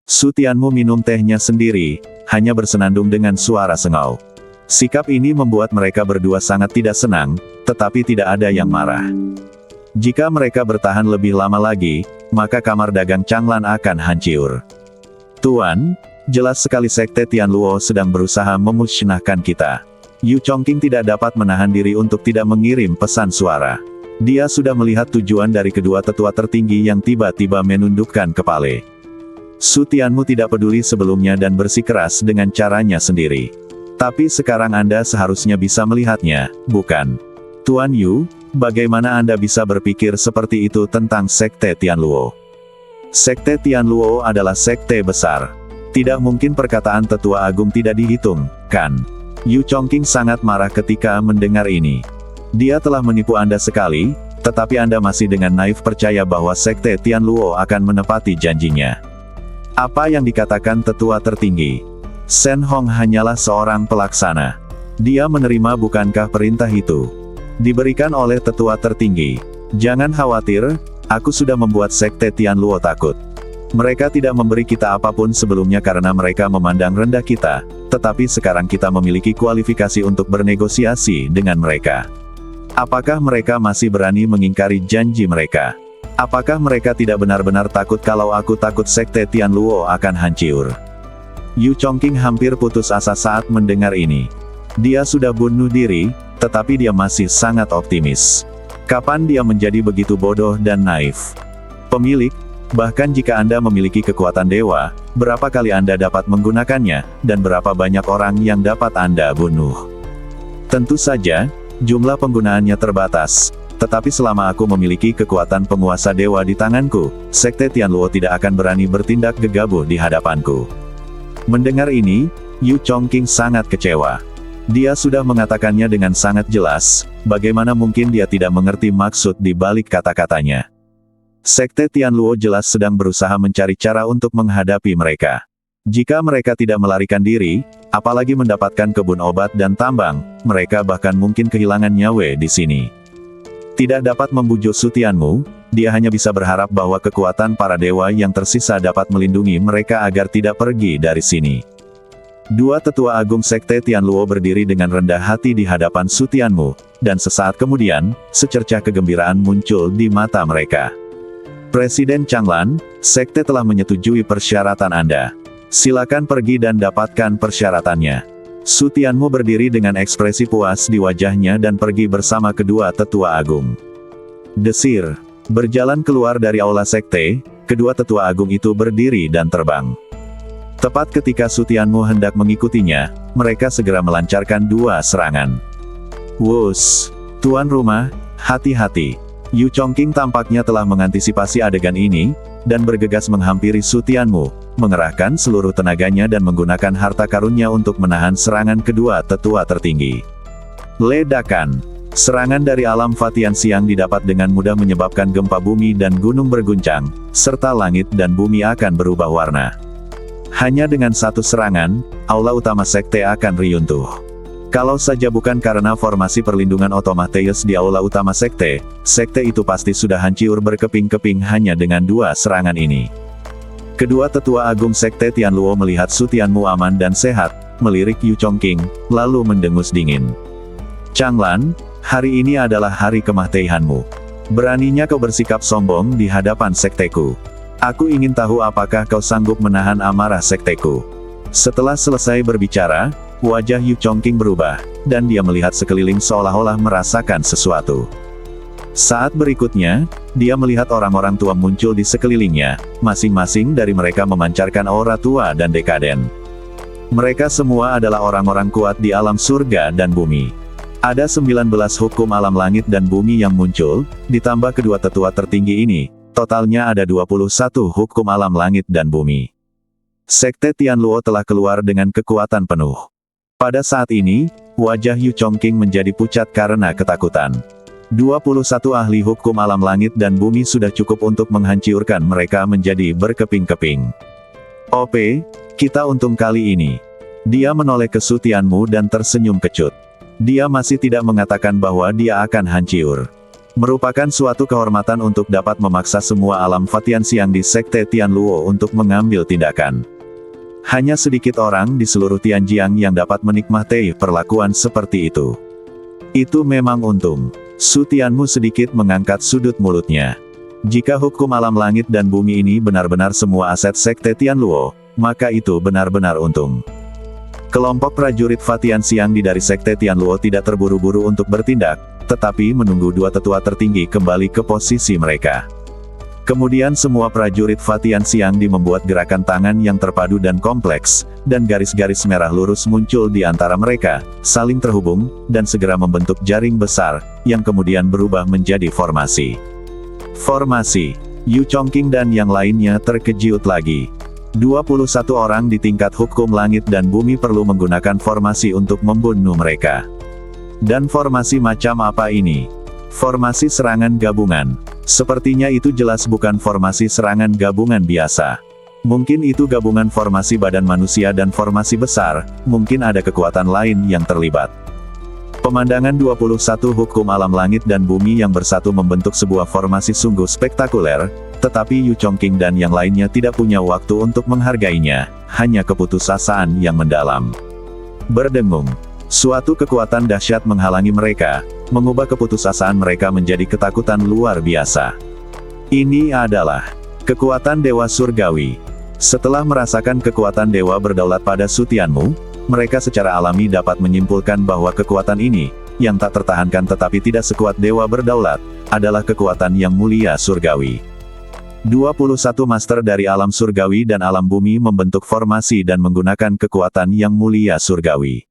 Su Tianmu minum tehnya sendiri, hanya bersenandung dengan suara sengau. Sikap ini membuat mereka berdua sangat tidak senang, tetapi tidak ada yang marah. Jika mereka bertahan lebih lama lagi, maka Kamar Dagang Changlan akan hancur. Tuan, jelas sekali Sekte Tianluo sedang berusaha memusnahkan kita. Yu Chongqing tidak dapat menahan diri untuk tidak mengirim pesan suara. Dia sudah melihat tujuan dari kedua tetua tertinggi yang tiba-tiba menundukkan kepala. Su Tianmu tidak peduli sebelumnya dan bersikeras dengan caranya sendiri. Tapi sekarang Anda seharusnya bisa melihatnya, bukan? Tuan Yu, bagaimana Anda bisa berpikir seperti itu tentang Sekte Tianluo? Sekte Tianluo adalah sekte besar. Tidak mungkin perkataan tetua agung tidak dihitung, kan? Yu Chongqing sangat marah ketika mendengar ini. Dia telah menipu Anda sekali, tetapi Anda masih dengan naif percaya bahwa Sekte Tianluo akan menepati janjinya. Apa yang dikatakan tetua tertinggi? Shen Hong hanyalah seorang pelaksana. Dia menerima bukankah perintah itu? Diberikan oleh tetua tertinggi. Jangan khawatir, aku sudah membuat Sekte Tianluo takut. Mereka tidak memberi kita apapun sebelumnya karena mereka memandang rendah kita, tetapi sekarang kita memiliki kualifikasi untuk bernegosiasi dengan mereka. Apakah mereka masih berani mengingkari janji mereka? Apakah mereka tidak benar-benar takut kalau aku takut Sekte Tianluo akan hancur? Yu Chongqing hampir putus asa saat mendengar ini. Dia sudah bunuh diri, tetapi dia masih sangat optimis. Kapan dia menjadi begitu bodoh dan naif? Pemilik, bahkan jika Anda memiliki kekuatan dewa, berapa kali Anda dapat menggunakannya, dan berapa banyak orang yang dapat Anda bunuh? Tentu saja, jumlah penggunaannya terbatas, tetapi selama aku memiliki kekuatan penguasa dewa di tanganku, Sekte Tianluo tidak akan berani bertindak gegabah di hadapanku. Mendengar ini, Yu Chongqing sangat kecewa. Dia sudah mengatakannya dengan sangat jelas, bagaimana mungkin dia tidak mengerti maksud di balik kata-katanya. Sekte Tianluo jelas sedang berusaha mencari cara untuk menghadapi mereka. Jika mereka tidak melarikan diri, apalagi mendapatkan kebun obat dan tambang, mereka bahkan mungkin kehilangan nyawa di sini. Tidak dapat membujuk Su Tianmu, dia hanya bisa berharap bahwa kekuatan para dewa yang tersisa dapat melindungi mereka agar tidak pergi dari sini. Dua tetua agung Sekte Tianluo berdiri dengan rendah hati di hadapan Su Tianmu, dan sesaat kemudian, secercah kegembiraan muncul di mata mereka. Presiden Changlan, Sekte telah menyetujui persyaratan Anda. Silakan pergi dan dapatkan persyaratannya. Su Tianmu berdiri dengan ekspresi puas di wajahnya dan pergi bersama kedua tetua agung. Desir. Berjalan keluar dari aula sekte, kedua tetua agung itu berdiri dan terbang. Tepat ketika Su Tianmu hendak mengikutinya, mereka segera melancarkan dua serangan. Wus! Tuan rumah, hati-hati. Yu Chongqing tampaknya telah mengantisipasi adegan ini, dan bergegas menghampiri Su Tianmu, mengerahkan seluruh tenaganya dan menggunakan harta karunnya untuk menahan serangan kedua tetua tertinggi. Ledakan. Serangan dari alam Fatian Siang didapat dengan mudah menyebabkan gempa bumi dan gunung berguncang, serta langit dan bumi akan berubah warna. Hanya dengan satu serangan, aula utama sekte akan runtuh. Kalau saja bukan karena formasi perlindungan otomatis di aula utama sekte, sekte itu pasti sudah hancur berkeping-keping hanya dengan 2 serangan ini. Kedua tetua agung sekte Tianluo melihat Su Tianmu aman dan sehat, melirik Yu Chongqing, lalu mendengus dingin. Changlan, hari ini adalah hari kematianmu. Beraninya kau bersikap sombong di hadapan sekteku. Aku ingin tahu apakah kau sanggup menahan amarah sekteku. Setelah selesai berbicara, wajah Yu Chongqing berubah, dan dia melihat sekeliling seolah-olah merasakan sesuatu. Saat berikutnya, dia melihat orang-orang tua muncul di sekelilingnya, masing-masing dari mereka memancarkan aura tua dan dekaden. Mereka semua adalah orang-orang kuat di alam surga dan bumi. Ada 19 hukum alam langit dan bumi yang muncul, ditambah kedua tetua tertinggi ini, totalnya ada 21 hukum alam langit dan bumi. Sekte Tianluo telah keluar dengan kekuatan penuh. Pada saat ini, wajah Yu Chongqing menjadi pucat karena ketakutan. 21 ahli hukum alam langit dan bumi sudah cukup untuk menghancurkan mereka menjadi berkeping-keping. OP, kita untung kali ini. Dia menoleh ke Su Tianmu dan tersenyum kecut. Dia masih tidak mengatakan bahwa dia akan hancur. Merupakan suatu kehormatan untuk dapat memaksa semua alam Fatianxiang di Sekte Tianluo untuk mengambil tindakan. Hanya sedikit orang di seluruh Tianjiang yang dapat menikmati perlakuan seperti itu. Itu memang untung. Su Tianmu sedikit mengangkat sudut mulutnya. Jika hukum alam langit dan bumi ini benar-benar semua aset Sekte Tianluo, maka itu benar-benar untung. Kelompok prajurit Fatianxiang dari Sekte Tianluo tidak terburu-buru untuk bertindak, tetapi menunggu dua tetua tertinggi kembali ke posisi mereka. Kemudian semua prajurit Fatianxiang membuat gerakan tangan yang terpadu dan kompleks, dan garis-garis merah lurus muncul di antara mereka, saling terhubung, dan segera membentuk jaring besar, yang kemudian berubah menjadi formasi. Formasi. Yu Chongqing dan yang lainnya terkejut lagi. 21 orang di tingkat hukum langit dan bumi perlu menggunakan formasi untuk membunuh mereka. Dan formasi macam apa ini? Formasi serangan gabungan. Sepertinya itu jelas bukan formasi serangan gabungan biasa. Mungkin itu gabungan formasi badan manusia dan formasi besar, mungkin ada kekuatan lain yang terlibat. Pemandangan 21 hukum alam langit dan bumi yang bersatu membentuk sebuah formasi sungguh spektakuler, tetapi Yu Chongqing dan yang lainnya tidak punya waktu untuk menghargainya, hanya keputusasaan yang mendalam. Berdengung. Suatu kekuatan dahsyat menghalangi mereka, mengubah keputusasaan mereka menjadi ketakutan luar biasa. Ini adalah kekuatan Dewa Surgawi. Setelah merasakan kekuatan Dewa berdaulat pada Su Tianmu, mereka secara alami dapat menyimpulkan bahwa kekuatan ini, yang tak tertahankan tetapi tidak sekuat Dewa berdaulat, adalah kekuatan yang mulia surgawi. 21 master dari alam surgawi dan alam bumi membentuk formasi dan menggunakan kekuatan yang mulia surgawi.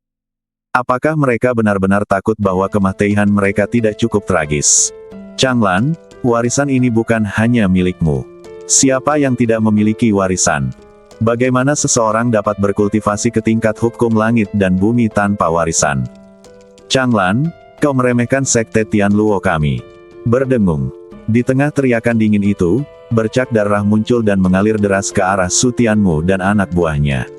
Apakah mereka benar-benar takut bahwa kematian mereka tidak cukup tragis? Changlan, warisan ini bukan hanya milikmu. Siapa yang tidak memiliki warisan? Bagaimana seseorang dapat berkultivasi ke tingkat hukum langit dan bumi tanpa warisan? Changlan, kau meremehkan Sekte Tianluo kami. Berdengung. Di tengah teriakan dingin itu, bercak darah muncul dan mengalir deras ke arah Su Tianmu dan anak buahnya.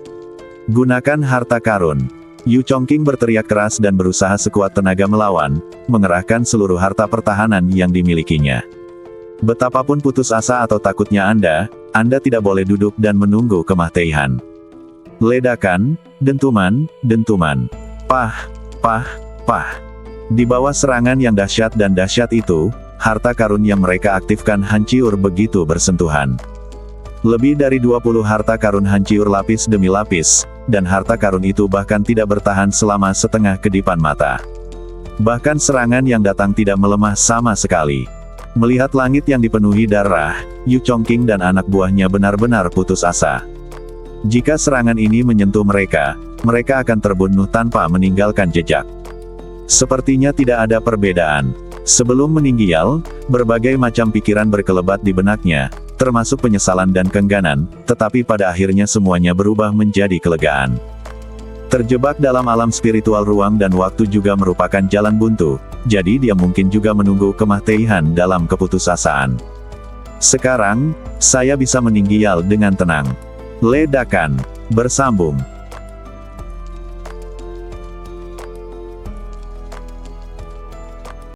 Gunakan harta karun. Yu Chongqing berteriak keras dan berusaha sekuat tenaga melawan, mengerahkan seluruh harta pertahanan yang dimilikinya. Betapapun putus asa atau takutnya Anda tidak boleh duduk dan menunggu kematian. Ledakan, dentuman, dentuman. Pah, pah, pah. Di bawah serangan yang dahsyat dan dahsyat itu, harta karun yang mereka aktifkan hancur begitu bersentuhan. Lebih dari 20 harta karun hancur lapis demi lapis, dan harta karun itu bahkan tidak bertahan selama setengah kedipan mata. Bahkan serangan yang datang tidak melemah sama sekali. Melihat langit yang dipenuhi darah, Yu Chongqing dan anak buahnya benar-benar putus asa. Jika serangan ini menyentuh mereka, mereka akan terbunuh tanpa meninggalkan jejak. Sepertinya tidak ada perbedaan. Sebelum meninggal, berbagai macam pikiran berkelebat di benaknya, termasuk penyesalan dan keengganan, tetapi pada akhirnya semuanya berubah menjadi kelegaan. Terjebak dalam alam spiritual, ruang dan waktu juga merupakan jalan buntu, jadi dia mungkin juga menunggu kematian dalam keputusasaan. Sekarang, saya bisa meninggal dengan tenang. Ledakan bersambung.